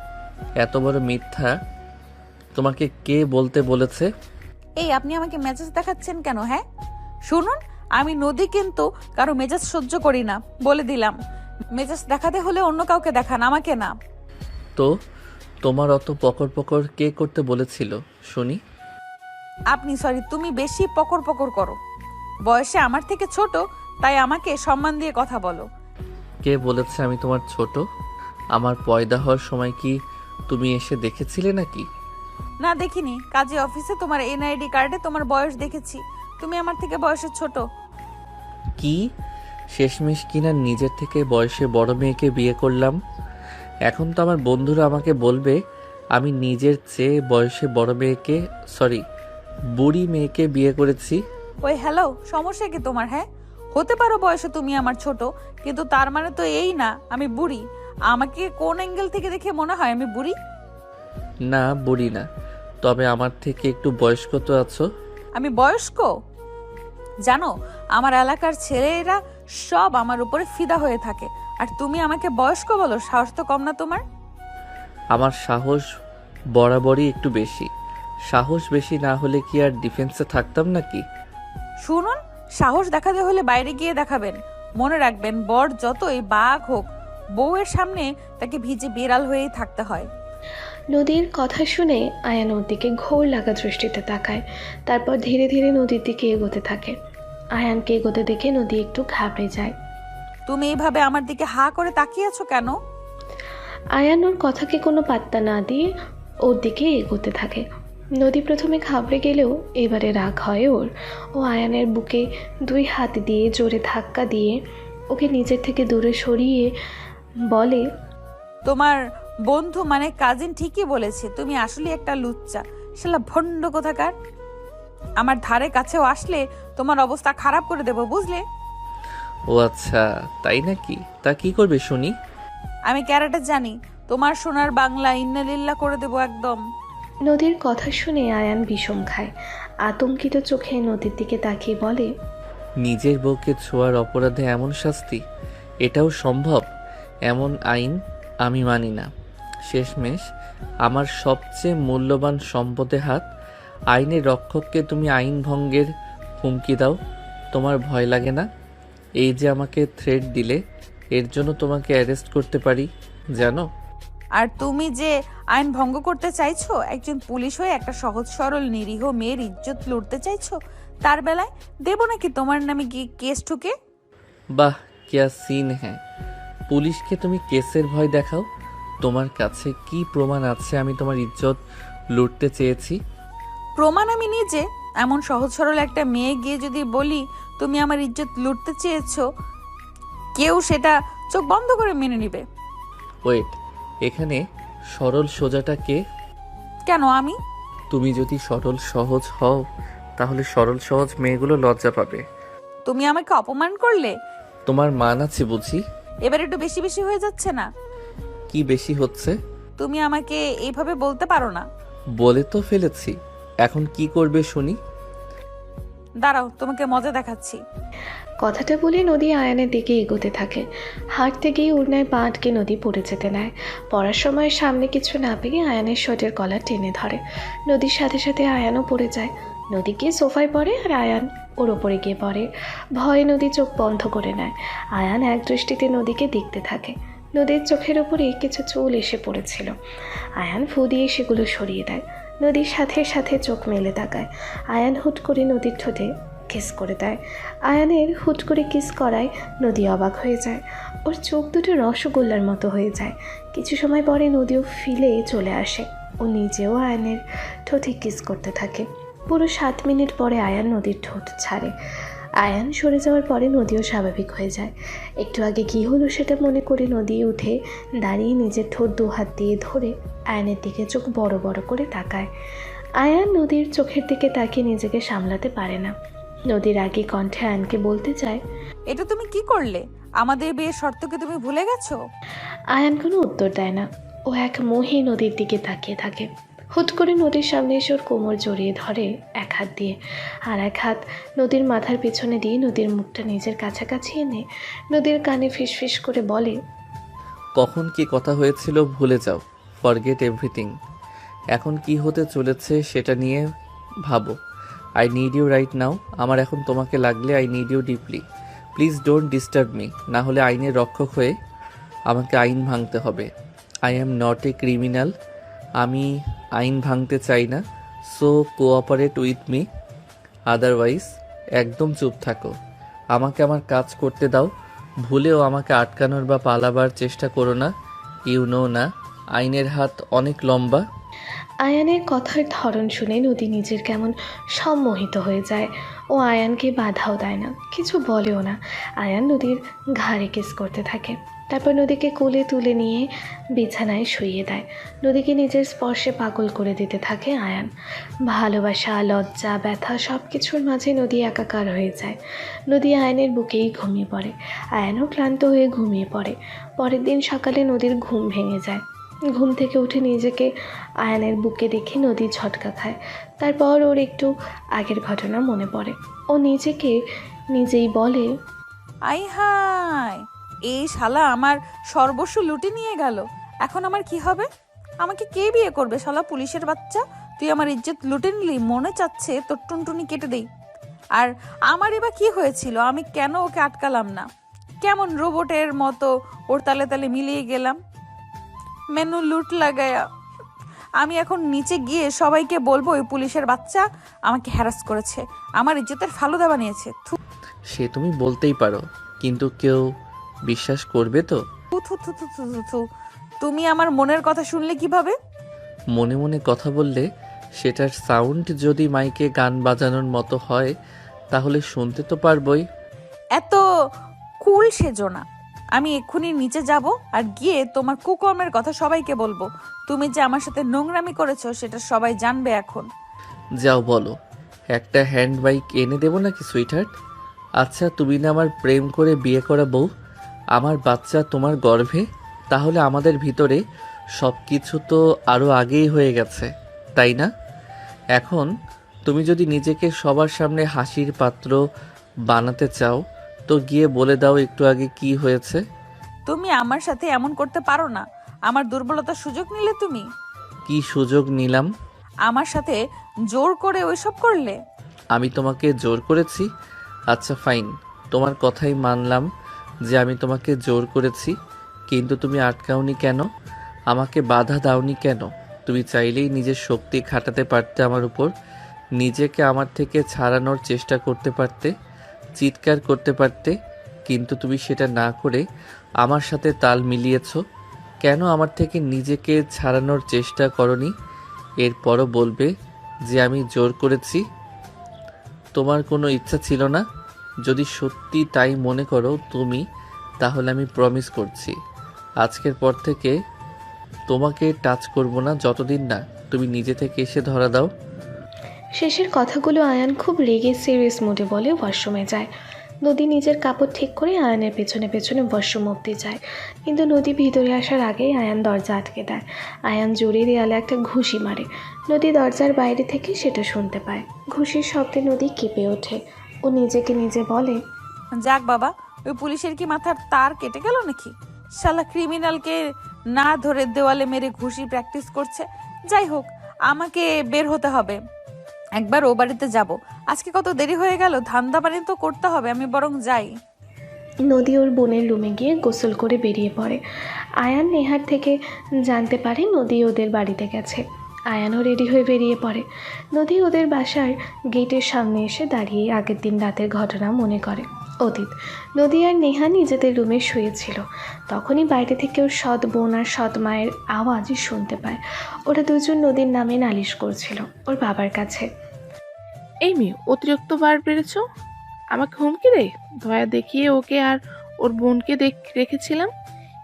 এত বড় মিথ্যা তোমাকে কে বলতে বলেছে? এই আপনি আমাকে মেজাজ দেখাচ্ছেন কেন? হ্যাঁ শুনুন, আমি নদী কিন্তু কারো মেজাজ সহ্য করি না, বলে দিলাম। মেজাজ দেখাতে হলে অন্য কাউকে দেখান, আমাকে না। তো তোমার অত পকর পকর কে করতে বলেছিল শুনি? আপনি, সরি, তুমি বেশি পকর পকর করো। বয়সে আমার থেকে ছোট, তাই আমাকে সম্মান দিয়ে কথা বলো। কে বলেছে আমি তোমার ছোট? আমার পয়দা হওয়ার সময় কি তুমি এসে দেখেছিলে নাকি? না দেখিনি, কাজে অফিসে তোমার এনআইডি কার্ডে তোমার বয়স দেখেছি। তুমি আমার থেকে বয়সে ছোট। কি শেষমেশ কিনা নিজের থেকে বয়সে বড় মেয়েকে বিয়ে করলাম। এখন তো আমার বন্ধুরা আমাকে বলবে আমি নিজের চেয়ে বয়সে বড় মেয়েকে, সরি, বুড়ি মেয়েকে বিয়ে করেছি। ওই হ্যালো, সমস্যা কি তোমার? হ্যাঁ, হতে পারো বয়সে তুমি আমার ছোট, কিন্তু তার মানে তো এই না আমি বুড়ি। আমাকে কোন অ্যাঙ্গেল থেকে দেখে মনে হয় আমি বুড়ি? না বুড়ি না, তবে আমার থেকে একটু বয়স্ক তো আছো। আমি বয়স্ক? জানো, আমার এলাকার ছেলেরা সব আমার উপরে ফিদা হয়ে থাকে, আর তুমি আমাকে বয়স্ক বলো? সাহস তো কম না তোমার? আমার সাহস বরাবরই একটু বেশি। সাহস বেশি না হলে কি আর ডিফেন্সে থাকতাম নাকি? শুনুন, সাহস দেখাতে হলে বাইরে গিয়ে দেখাবেন। মনে রাখবেন, বর যতই বাঘ হোক, বউয়ের সামনে তাকে ভিজে বিড়াল হয়েই থাকতে হয়। নদীর কথা শুনে আয়ান ওর দিকে ঘোর লাগা দৃষ্টিতে তাকায়। তারপর ধীরে ধীরে নদীর দিকে এগোতে থাকে। আয়ানকে এগোতে দেখে নদী একটু ঘাবড়ে যায়। তুমি এইভাবে আমার দিকে হা করে তাকিয়ে আছো কেন? আয়ান ওর কথাকে কোনো পাত্তা না দিয়ে ওর দিকে এগোতে থাকে। নদী প্রথমে ঘাবড়ে গেলেও এবারে রাগ হয় ওর। ও আয়ানের বুকে 2 হাত দিয়ে জোরে ধাক্কা দিয়ে ওকে নিজের থেকে দূরে সরিয়ে বলে, তোমার বন্ধু মানে কাজিন ঠিকই বলেছে, তুমি আসলে একটা লুচ্চা, শালা ভণ্ড কোথাকার। আমার ধারে কাছেও আসলে তোমার অবস্থা খারাপ করে দেব, বুঝলে? ও আচ্ছা, তাই নাকি? তা কি করবে শুনি? আমি ক্যারাটে জানি, তোমার সোনার বাংলা ইন্নালিল্লাহ করে দেব একদম। নদীর কথা শুনে আয়ান বিষম খায়। আতঙ্কিত চোখে নদীর দিকে তাকিয়ে বলে, নিজের বউকে ছোঁয়ার অপরাধে এমন শাস্তি, এটাও সম্ভব? এমন আইন আমি মানি না। শেষমেশ আমার সবচেয়ে মূল্যবান সম্পদে হাত। আইনের রক্ষককে তুমি আইন ভঙ্গের হুমকি দাও, তোমার ভয় লাগে না? এই যে আমাকে থ্রেট দিলে, এর জন্য তোমাকে অ্যারেস্ট করতে পারি, জানো? আর তুমি যে আইন ভঙ্গ করতে চাইছো, একজন পুলিশ হয়ে একটা সহজ সরল নিরীহ মেয়ের ইজ্জত লুটতে চাইছো, তার বেলায় দেব নাকি তোমার নামে গিয়ে কেস ঠুকে? বাহ, কিয়া সিন হ্যাঁ। পুলিশকে তুমি কেসের ভয় দেখাও। তোমার কাছে কি প্রমাণ আছে আমি তোমার ইজ্জত লুটতে চেয়েছি? প্রমাণ আমি নিজে। এমন সহজ সরল একটা মেয়ে গিয়ে যদি বলি তুমি আমার ইজ্জত লুটতে চেয়েছো, কেউ সেটা চোখ বন্ধ করে মেনে নিবে? ওয়েট, এখানে সরল সোজাটা কে? কেন আমি? তুমি যদি সরল সহজ হও, তাহলে সরল সহজ মেয়েগুলো লজ্জা পাবে। তুমি আমাকে অপমান করলে। তোমার মান আছে বুঝি? এবার একটু বেশি বেশি হয়ে যাচ্ছে না? কি বেশি হচ্ছে? তুমি আমাকে এইভাবে বলতে পারো না। বলে তো ফেলেছি, এখন কি করবে শুনি? দাঁড়াও, তোমাকে মজা দেখাচ্ছি। কথাটা বলে নদী আয়ানের দিকে এগোতে থাকে। হাঁটতে গিয়ে উড়নায় পা আটকে নদী পড়ে যেতে নেয়। পড়ার সময় সামনে কিছু না পেয়ে আয়ানের শার্টের কলার টেনে ধরে। নদীর সাথে সাথে আয়ানও পড়ে যায়। নদী গিয়ে সোফায় পড়ে আর আয়ান ওর ওপরে গিয়ে পড়ে। ভয়ে নদী চোখ বন্ধ করে নেয়। আয়ান এক দৃষ্টিতে নদীকে দেখতে থাকে। নদীর চোখের ওপরে কিছু চুল এসে পড়েছিল। আয়ান ফু দিয়ে সেগুলো সরিয়ে দেয়। নদীর সাথে সাথে চোখ মেলে তাকায়। আয়ান হুট করে নদীর ঠোঁটে কিস করে দেয়। আয়ানের হুট করে কিস করায় নদী অবাক হয়ে যায়। ওর চোখ দুটো রসগোল্লার মতো হয়ে যায়। কিছু সময় পরে নদীও ফিলে চলে আসে। ও নিজেও আয়ানের ঠোঁটে কিস করতে থাকে। পুরো 7 মিনিট পরে আয়ান নদীর ঠোঁট ছাড়ে। আয়ান সরে যাওয়ার পরে নদীও স্বাভাবিক হয়ে যায়। একটু আগে কী হলো সেটা মনে করে নদী উঠে দাঁড়িয়ে নিজের ঠোঁট 2 হাত দিয়ে ধরে আয়ানের দিকে চোখ বড় বড় করে তাকায়। আয়ান নদীর চোখের দিকে তাকিয়ে নিজেকে সামলাতে পারে না। নদীর আগে কণ্ঠে আয়ানকে বলতে চায়, এটা তুমি কি করলে? আমাদের বিয়ের শর্তকে তুমি ভুলে গেছো? আয়ান কোনো উত্তর দেয় না। ও এক মোহে নদীর দিকে তাকিয়ে থাকে। হুট করে নদীর সামনে এসে ওর কোমর জড়িয়ে ধরে এক হাত দিয়ে, আর এক হাত নদীর মাথার পেছনে দিয়ে নদীর মুখটা নিজের কাছাকাছি এনে নদীর কানে ফিসফিস করে বলে, কখন কি কথা হয়েছিল ভুলে যাও, ফরগেট এভরিথিং। এখন কি হতে চলেছে সেটা নিয়ে ভাবো। I need you right now. আমার এখন তোমাকে লাগলে I need you deeply. Please don't disturb me, না হলে আইনের রক্ষক হয়ে আমাকে আইন ভাঙতে হবে। I am not a criminal. আমি আইন ভাঙতে চাই না। So cooperate with me, otherwise একদম চুপ থাকো। আমাকে আমার কাজ করতে দাও। ভুলেও আমাকে আটকানোর বা পালাবার চেষ্টা করো না। ইউ নো না, আইনের হাত অনেক লম্বা। আয়ানের কথার ধরন শুনে নদী নিজের কেমন সম্মোহিত হয়ে যায়। ও আয়ানকে বাধাও দেয় না, কিছু বলেও না। আয়ান নদীর ঘাড়ে কিস করতে থাকে। তারপর নদীকে কোলে তুলে নিয়ে বিছানায় শুইয়ে দেয়। নদীকে নিজের স্পর্শে পাগল করে দিতে থাকে আয়ান। ভালোবাসা, লজ্জা, ব্যথা সব কিছুর মাঝে নদী একাকার হয়ে যায়। নদী আয়ানের বুকেই ঘুমিয়ে পড়ে। আয়ানও ক্লান্ত হয়ে ঘুমিয়ে পড়ে। পরের দিন সকালে নদীর ঘুম ভেঙে যায়। ঘুম থেকে উঠে নিজেকে আয়ানের বুকে দেখে নদী ঝটকা খায়। তারপর ওর একটু আগের ঘটনা মনে পড়ে। ও নিজেকে নিজেই বলে, আই হাই, এই শালা আমার সর্বস্ব লুটে নিয়ে গেল। এখন আমার কি হবে? আমাকে কে বিয়ে করবে? শালা পুলিশের বাচ্চা, তুই আমার ইজ্জত লুটে নিলি। মনে চাচ্ছে তোর টুনটুনি কেটে দেই। আর আমারই বা কি হয়েছিল? আমি কেন ওকে আটকালাম না? কেমন রোবটের মতো ওর তালে তালে মিলিয়ে গেলাম। মেনু লুট লাগায়া আমি এখন নিচে গিয়ে সবাইকে বলবো ওই পুলিশের বাচ্চা আমাকে হ্যারাস করেছে, আমার ইজ্জতের ফালুদা বানিয়েছে। থু সে তুমি বলতেই পারো, কিন্তু কেউ বিশ্বাস করবে তো? থু থু থু থু থু থু। তুমি আমার মনের কথা শুনলে কিভাবে? মনে মনে কথা বললে সেটার সাউন্ড যদি মাইকে গান বাজানোর মতো হয় তাহলে শুনতে তো পারবই। এত কুল সেজো না। আমি এক্ষুনি নিচে যাব আর গিয়ে তোমার কুকর্মের কথা সবাইকে বলবো। তুমি যে আমার সাথে নোংরামি করেছো সেটা সবাই জানবে এখন। যাও বলো। একটা হ্যান্ড বাইক এনে দেবো নাকি সুইটহার্ট? আচ্ছা, তুমি না আমার প্রেম করে বিয়ে করা বউ, আমার বাচ্চা তোমার গর্ভে, তাহলে আমাদের ভিতরে সব কিছু তো আরও আগেই হয়ে গেছে। তাই না? এখন তুমি যদি নিজেকে সবার সামনে হাসির পাত্র বানাতে চাও তো গিয়ে বলে দাও একটু আগে কি হয়েছে। তুমি আমার সাথে এমন করতে পারো না। আমার দুর্বলতার সুযোগ নিলে তুমি। কি সুযোগ নিলাম? আমার সাথে জোর করে ওইসব করলে। আমি তোমাকে জোর করেছি? আচ্ছা ফাইন, তোমার কথাই মানলাম যে আমি তোমাকে জোর করেছি, কিন্তু তুমি আটকাওনি কেন? আমাকে বাধা দাওনি কেন? তুমি চাইলেই নিজের শক্তি খাটাতে পারতে আমার উপর, নিজেকে আমার থেকে ছাড়ানোর চেষ্টা করতে পারতে, চিৎকার করতে পারতে, কিন্তু তুমি সেটা না করে আমার সাথে তাল মিলিয়েছো। কেন আমার থেকে নিজেকে ছাড়ানোর চেষ্টা করনি? এরপরও বলবে যে আমি জোর করেছি? তোমার কোনো ইচ্ছা ছিল না? যদি সত্যি তাই মনে করো তুমি, তাহলে আমি প্রমিস করছি আজকের পর থেকে তোমাকে টাচ করব না যতদিন না তুমি নিজে থেকে এসে ধরা দাও। শেষের কথাগুলো আয়ান খুব রেগে সিরিয়াস মোডে বলে ওয়াশরুমে যায়। নদী নিজের কাপড় ঠিক করে আয়ানের পেছনে পেছনে ওয়াশরুম অবধি যায়, কিন্তু নদী ভিতরে আসার আগেই আয়ান দরজা আটকে দেয়। আয়ান জোরে দেয়ালে একটা ঘুষি মারে। নদী দরজার বাইরে থেকে সেটা শুনতে পায়। ঘুষির শব্দে নদী কেঁপে ওঠে। ও নিজেকে নিজে বলে, যাক বাবা, ওই পুলিশের কি মাথার তার কেটে গেল নাকি? শালা ক্রিমিনালকে না ধরে দেওয়ালে মেরে ঘুষি প্র্যাকটিস করছে। যাই হোক, আমাকে বের হতে হবে, একবার ও বাড়িতে যাব। আজকে কত দেরি হয়ে গেল, ধান্দা পানি তো করতে হবে, আমি বরং যাই। নদী ওর বোনের রুমে গিয়ে গোসল করে বেরিয়ে পড়ে। আয়ান নেহার থেকে জানতে পারে নদী ওদের বাড়িতে গেছে। আয়ানও রেডি হয়ে বেরিয়ে পড়ে। নদী ওদের বাসার গেটের সামনে এসে দাঁড়িয়ে আগের দিন রাতের ঘটনা মনে করে। অতীত, নদী আর নেহা নিজেদের রুমে শুয়েছিল। তখনই বাইরে থেকে ওর সৎ বোন আর সৎ মায়ের আওয়াজ শুনতে পায়। ওরা দুজন নদীর নামে নালিশ করছিল ওর বাবার কাছে। এই মেয়ে অতিরিক্ত বার বেড়েছ, আমাকে হুমকি দে। দয়া দেখিয়ে ওকে আর ওর বোনকে রেখেছিলাম,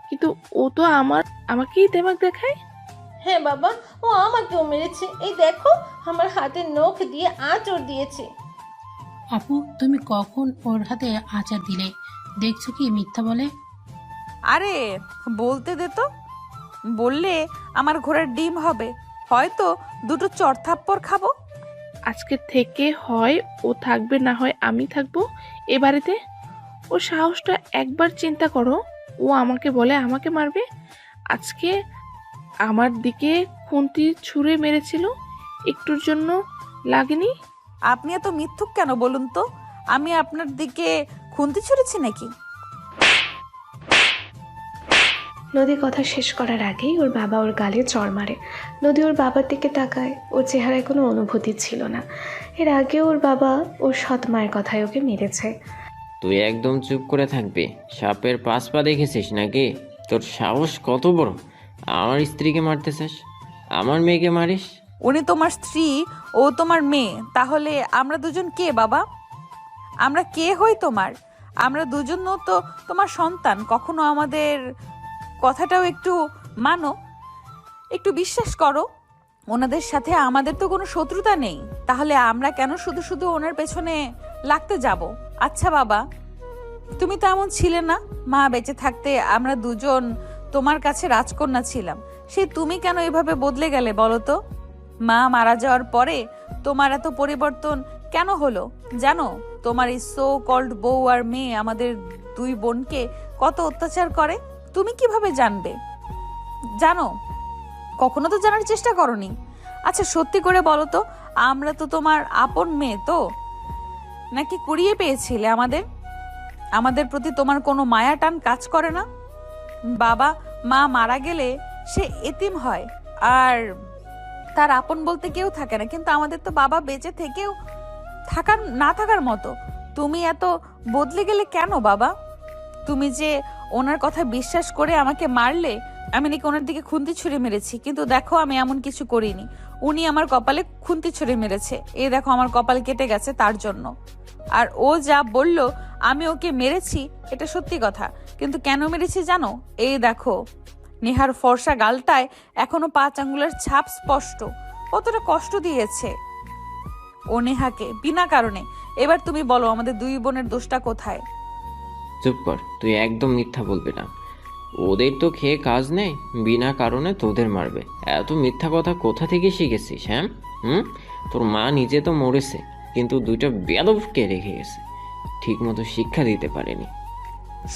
কিন্তু ও তো আমাকেই দেমাক দেখায়। হ্যাঁ বাবা, ও আমাকেও মেরেছে। এই দেখো, আমার হাতে নখ দিয়ে আঁচড় দিয়েছে। আপু, তুমি কখন ওর হাতে আচার দিলে? দেখছো কি মিথ্যা বলে? আরে বলতে দে তো, বললে আমার ঘোড়ার ডিম হবে, হয়তো দুটো চড়থাপ্পড় খাবো। আজকে থেকে হয় ও থাকবে, না হয় আমি থাকবো এ বাড়িতে। ও সাহসটা একবার চিন্তা করো। ও আমাকে বলে আমাকে মারবে। আজকে আমার দিকে খুন্তি ছুঁড়ে মেরেছিল, একটুর জন্য লাগেনি? আপনি এত মিথ্যুক কেন বলুন তো? আমি আপনার দিকে খুন্তি ছুঁড়েছি নাকি? নদী কথা শেষ করার আগেই ওর বাবা ওর গালে চড় মারে। নদী ওর বাবার দিকে তাকায়। ওর চেহারায় কোনো অনুভূতি ছিল না। এর আগেও ওর বাবা ওর সৎ মায়ের কথায় ওকে মেরেছে। তুই একদম চুপ করে থাকবি। সাপের পাঁচ পা দেখেছিস নাকি? তোর সাহস কত বড়, আমার স্ত্রীকে মারতে চাস, আমার মেয়েকে মারিস? উনি তোমার স্ত্রী, ও তোমার মেয়ে, তাহলে আমরা দুজন কে বাবা? আমরা কে হই তোমার? আমরা দুজনও তো তোমার সন্তান। কখনো আমাদের কথাটাও একটু মানো, একটু বিশ্বাস করো। ওনাদের সাথে আমাদের তো কোনো শত্রুতা নেই, তাহলে আমরা কেন শুধু শুধু ওনার পেছনে লাগতে যাব? আচ্ছা বাবা, তুমি তো এমন ছিলে না। মা বেঁচে থাকতে আমরা দুজন তোমার কাছে রাজকন্যা ছিলাম, সেই তুমি কেন এভাবে বদলে গেলে বলো তো? মা মারা যাওয়ার পরে তোমার এত পরিবর্তন কেন হলো জানো? তোমার এই সো কল্ড বউ আর মেয়ে আমাদের দুই বোনকে কত অত্যাচার করে, তুমি কিভাবে জানবে? জানো? কখনো তো জানার চেষ্টা করনি। আচ্ছা সত্যি করে বলো তো, আমরা তো তোমার আপন মেয়ে তো, নাকি কুড়িয়ে পেয়েছিলে আমাদের প্রতি তোমার কোনো মায়া টান কাজ করে না? বাবা মা মারা গেলে সে এতিম হয়, আর তার আপন বলতে কেউ থাকে না, কিন্তু আমাদের তো বাবা বেঁচে থেকেও থাকার না থাকার মতো। তুমি এত বদলে গেলে কেন বাবা? তুমি যে ওনার কথা বিশ্বাস করে আমাকে মারলে, আমি নাকি ওনার দিকে খুন্তি ছুঁড়ে মেরেছি, কিন্তু দেখো আমি এমন কিছু করিনি। উনি আমার কপালে খুন্তি ছুঁড়ে মেরেছে, এই দেখো আমার কপাল কেটে গেছে তার জন্য। আর ও যা বলল আমি ওকে মেরেছি, এটা সত্যি কথা, কিন্তু কেন মেরেছি জানো? এই দেখো নেহার ফর্সা গালটায় এখনো 5 আঙ্গুলের ছাপ স্পষ্ট। কতটা কষ্ট দিয়েছে ও নেহাকে বিনা কারণে। এবার তুমি বলো আমাদের দুই বোনের দোষটা কোথায়? চুপ কর, তুই একদম মিথ্যা বলবি না। ওদের তো খেয়ে কাজ নেই, বিনা কারণে তোদের মারবে। এত মিথ্যা কথা কোথা থেকে শিখেছিস? হ্যাঁ, তোর মা নিজে তো মরেছে, কিন্তু দুইটা বেয়াদবকে রেখে গেছে, ঠিক মতো শিক্ষা দিতে পারেনি।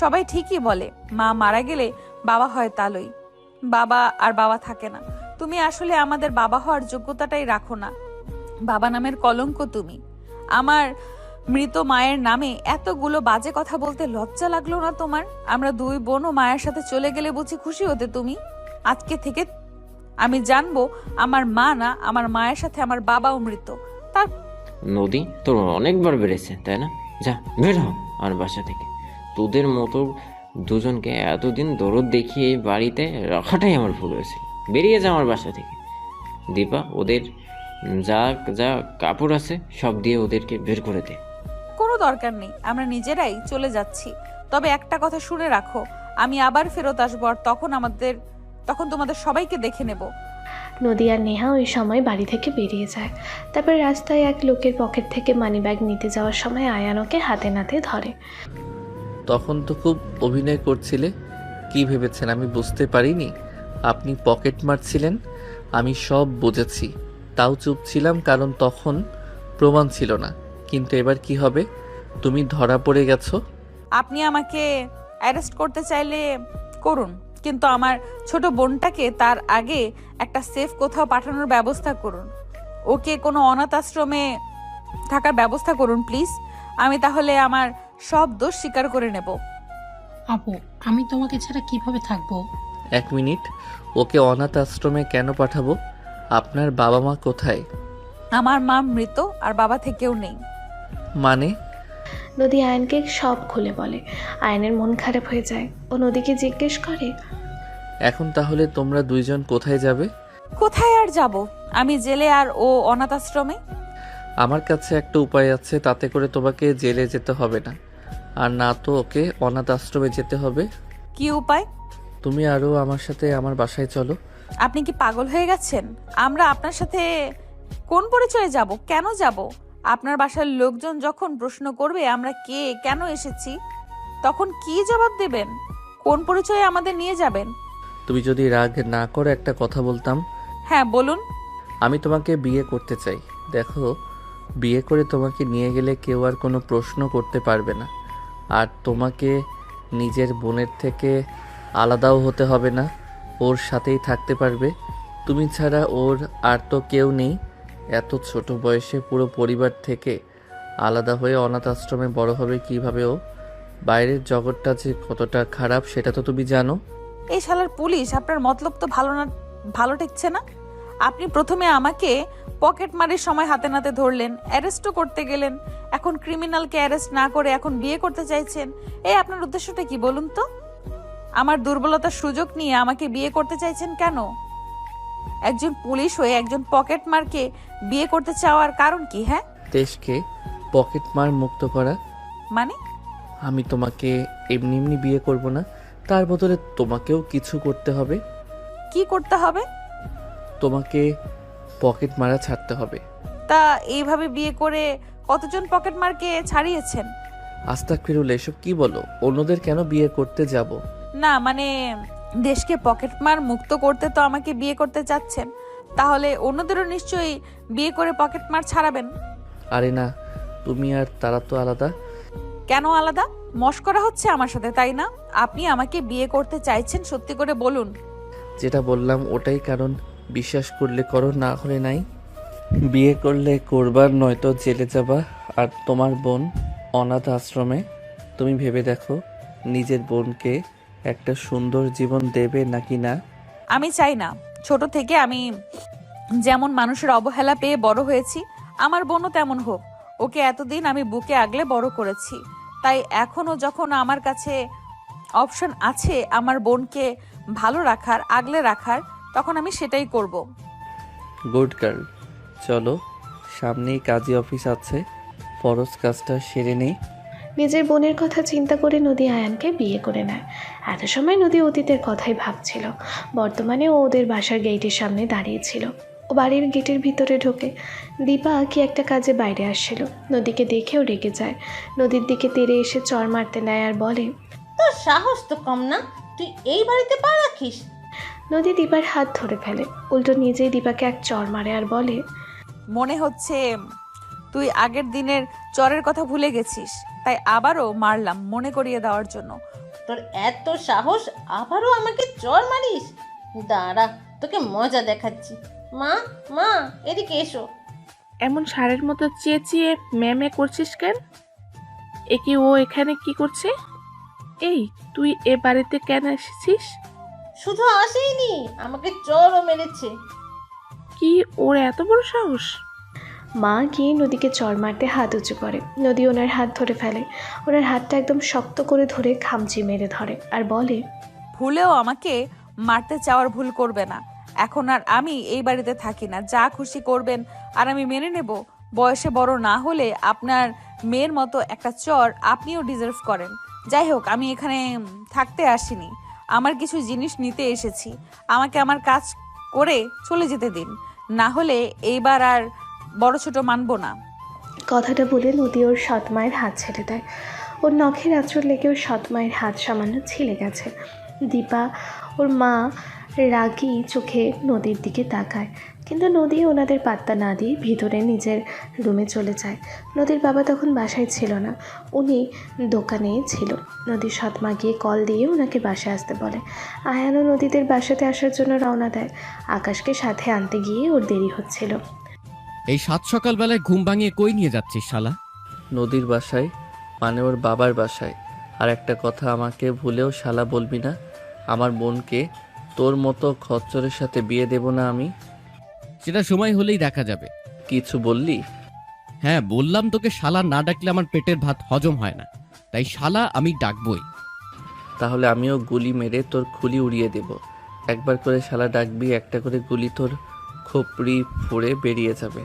সবাই ঠিকই বলে মা মারা গেলে বাবা হয় তালই, বাবা আর বাবা থাকে না। তুমি আসলে আমাদের বাবা হওয়ার যোগ্যতাটাই রাখো না। বাবা নামের কলঙ্ক তুমি। আমার মৃত মায়ের নামে এতগুলো বাজে কথা বলতে লজ্জা লাগলো না তোমার? আমরা দুই বোনও মায়ের সাথে চলে গেলে বুঝি খুশি হতে তুমি? আজকে থেকে আমি জানবো আমার মা না, আমার মায়ের সাথে আমার বাবাও মৃত। তার নদী, তোর অনেকবার বেড়েছে তাই না? যা বের হ আমার বাসা থেকে। তোদের মতো দুজনকে এতদিন দরদ দেখিয়ে এই বাড়িতে রাখাটাই আমার ভুল হয়েছিল। বেরিয়ে যা আমার বাসা থেকে। দীপা, ওদের যা যা কাপড় আছে সব দিয়ে ওদেরকে বের করে দে। কোনো দরকার নেই, আমরা নিজেরাই চলে যাচ্ছি। তবে একটা কথা শুনে রাখো, আমি আবার ফেরত আসবো, আর তখন তোমাদের সবাইকে দেখে নেব। নদী আর নেহা ওই সময় বাড়ি থেকে বেরিয়ে যায়। তারপর রাস্তায় এক লোকের পকেট থেকে মানিব্যাগ নিতে যাওয়ার সময় আয়ান ওকে হাতে নাতে ধরে। তখন তো খুব অভিনয় করছিলে। কি ভেবেছেন আমি বুঝতে পারিনি? আপনি পকেট মারছিলেন, আমি সব বুঝেছি। তাও চুপ ছিলাম কারণ তখন প্রমাণ ছিল না। কিন্তু এবার কি হবে? তুমি ধরা পড়ে গেছো। আপনি আমাকে অ্যারেস্ট করতে চাইলে করুন, কিন্তু আমার ছোট বোনটাকে তার আগে একটা সেফ কোথাও পাঠানোর ব্যবস্থা করুন। ওকে কোনো অনাথ আশ্রমে থাকার ব্যবস্থা করুন প্লিজ। আমি তাহলে আমার সব দোষ স্বীকার করে নেব। আপু, আমি তোমাকে ছাড়া কিভাবে থাকবো? 1 মিনিট, ওকে অনাথ আশ্রমে কেন পাঠাবো? আপনার বাবা মা কোথায়? আমার মা মৃত, আর বাবা থেকেও নেই। মানে? নদী আয়নকে সব খুলে বলে। আয়নের মন খারাপ হয়ে যায়। ও নদীকে জিজ্ঞেস করে, এখন তাহলে তোমরা দুইজন কোথায় যাবে? কোথায় আর যাব? আমি জেলে আর ও অনাথ আশ্রমে। আমার কাছে একটা উপায় আছে, তাতে করে তোমাকে জেলে যেতে হবে না, আর না তো ওকে অনাথ আশ্রমে যেতে হবে। কি উপায়? তুমি আরও আমার সাথে আমার বাসায় চলো। আপনি কি পাগল হয়ে গেছেন? আমরা আপনার সাথে কোন পরিচয়ে যাব? কেন যাব? আপনার বাসার লোকজন যখন প্রশ্ন করবে আমরা কে, কেন এসেছি, তখন কি জবাব দেবেন? কোন পরিচয়ে আমাদের নিয়ে যাবেন? তুমি যদি রাগ না করে একটা কথা বলতাম। হ্যাঁ বলুন। আমি তোমাকে বিয়ে করতে চাই। দেখো, বিয়ে করে তোমাকে নিয়ে গেলে কেউ আর কোনো প্রশ্ন করতে পারবে না, আর তোমাকে নিজের বোনের থেকে আলাদাও হতে হবে না, ওর সাথেই থাকতে পারবে। তুমি ছাড়া ওর আর তো কেউ নেই। এত ছোট বয়সে পুরো পরিবার থেকে আলাদা হয়ে অনাথ আশ্রমে বড় হবে কিভাবে ও? বাইরের জগৎটা যে কতটা খারাপ সেটা তো তুমি জানো। এই শালার পুলিশ, আপনার মতলব তো ভালো ঠেকছে না। আপনি প্রথমে আমাকে পকেট মারির সময় হাতে নাতে ধরলেন, অ্যারেস্টও করতে গেলেন, এখন ক্রিমিনালকে অ্যারেস্ট না করে এখন বিয়ে করতে চাইছেন। এই আপনার উদ্দেশ্যটা কি বলুন তো? আমার দুর্বলতার সুযোগ নিয়ে আমাকে বিয়ে করতে চাইছেন কেন? একজন পুলিশ হয়ে একজন পকেট মারকে বিয়ে করতে চাওয়ার কারণ কি? হ্যাঁ, দেশকে পকেট মার মুক্ত করা। মানে? আমি তোমাকে এমনি এমনি বিয়ে করব না, তার বদলে তোমাকেও কিছু করতে হবে। কি করতে হবে? তোমাকে পকেট মারা ছাড়তে হবে। তা এইভাবে বিয়ে করে কতজন পকেট মারকে ছাড়িয়েছেন? আস্তাগফিরুল্লাহ, এসব কি বলো? অন্যদের কেন বিয়ে করতে যাব? না মানে দেশকে পকেটমার মুক্ত করতে তো আমাকে বিয়ে করতে চাচ্ছেন, তাহলে অন্যদেরও নিশ্চয়ই বিয়ে করে পকেটমার ছাড়াবেন। আরে না, তুমি আর তারা তো আলাদা। কেন আলাদা? মশকরা হচ্ছে আমার সাথে, তাই না? আপনি আমাকে বিয়ে করতে চাইছেন, সত্যি করে বলুন। যেটা বললাম ওটাই কারণ, বিশ্বাস করলে করো, না হলে নাই। বিয়ে করলে করবার, নয়তো জেলে যাবা, আর তোমার বোন অনাথ আশ্রমে। তুমি ভেবে দেখো, নিজের বোনকে একটা সুন্দর জীবন দেবে নাকি না? আমি চাই না। ছোট থেকে আমি যেমন মানুষের অবহেলা পেয়ে বড় হয়েছি, আমার বোনও তেমন হোক। ওকে এতদিন আমি বুকে আগলে বড় করেছি, তাই এখনো যখন আমার কাছে অপশন আছে আমার বোনকে ভালো রাখার, আগলে রাখার, তখন আমি সেটাই করব। গুড গার্ল, চলো, সামনেই কাজী অফিস আছে, ফরজ কাজটা সেরে নেই। নিজের বোনের কথা চিন্তা করে নদী আয়ানকে বিয়ে করে নেয়। এত সময় নদী অতীতের কথাই ভাবছিল। বর্তমানে ও ওদের বাসার গেটের সামনে দাঁড়িয়েছিল। ও বাড়ির গেটের ভিতরে ঢোকে। দীপা কি একটা কাজে বাইরে আসছিল। নদীকে দেখেও রেগে যায়। নদীর দিকে তেড়ে এসে চড় মারতে নেয় আর বলে, তোর সাহস তো কম না, তুই এই বাড়িতে পা রাখিস? নদী দীপার হাত ধরে ফেলে, উল্টো নিজেই দীপাকে এক চড় মারে আর বলে, মনে হচ্ছে তুই আগের দিনের চরের কথা ভুলে গেছিস, তাই আবারও মারলাম মনে করিয়ে দেওয়ার জন্য। তোর এত সাহস, আবারও আমাকে চর মারিস? দাঁড়া, তোকে মজা দেখাচ্ছি। মা, মা, এদিকে এসো। এমন ষাঁড়ের মতো চেঁচিয়ে ম্যামে করছিস কেন? একে ও এখানে কি করছে? এই, তুই এ বাড়িতে কেন এসেছিস? শুধু আসেইনি, আমাকে চরও মেরেছে। কি ওর এত বড় সাহস? মা গিয়ে নদীকে চড় মারতে হাত উঁচু করে। নদী ওনার হাত ধরে ফেলে, ওনার হাতটা একদম শক্ত করে ধরে খামচি মেরে ধরে আর বলে, ভুলেও আমাকে মারতে চাওয়ার ভুল করবে না। এখন আর আমি এই বাড়িতে থাকি না, যা খুশি করবেন আর আমি মেনে নেব। বয়সে বড় না হলে আপনার মেয়ের মতো একটা চর আপনিও ডিজার্ভ করেন। যাই হোক, আমি এখানে থাকতে আসিনি, আমার কিছু জিনিস নিতে এসেছি। আমাকে আমার কাজ করে চলে যেতে দিন, না হলে এইবার আর বড় ছোট মানবো না। কথাটা বলে নদী ওর সৎ মায়ের হাত ছেড়ে দেয়। ওর নখের আঁচড় লেগে ওর সৎ মায়ের হাত সামান্য ছিলে গেছে। দীপা, ওর মা রাগী চোখে নদীর দিকে তাকায়, কিন্তু নদী ওনাদের পাত্তা না দিয়ে ভিতরে নিজের রুমে চলে যায়। নদীর বাবা তখন বাসায় ছিল না, উনি দোকানে ছিল। নদীর সৎ মা গিয়ে কল দিয়ে ওনাকে বাসায় আসতে বলে। আয়ানও নদীদের বাসাতে আসার জন্য রওনা দেয়। আকাশকে সাথে আনতে গিয়ে ওর দেরি হচ্ছিল। এই সাত সকালবেলায় ঘুম ভাঙিয়ে কই নিয়ে যাচ্ছিস শালা? নদীর বাসায়, মানে ওর বাবার বাসায়। আর একটা কথা, আমাকে ভুলেও শালা বলবি না। আমার বোনকে তোর মতো খচ্চরের সাথে বিয়ে দেব না আমি। সেটা সময় হলেই দেখা যাবে। কিছু বললি? হ্যাঁ, বললাম তোকে শালা না ডাকলে আমার পেটের ভাত হজম হয় না, তাই শালা আমি ডাকবই। তাহলে আমিও গুলি মেরে তোর খুলি উড়িয়ে দেব। একবার করে শালা ডাকবি, একটা করে গুলি তোর খোপড়ি ফুঁড়ে বেরিয়ে যাবে।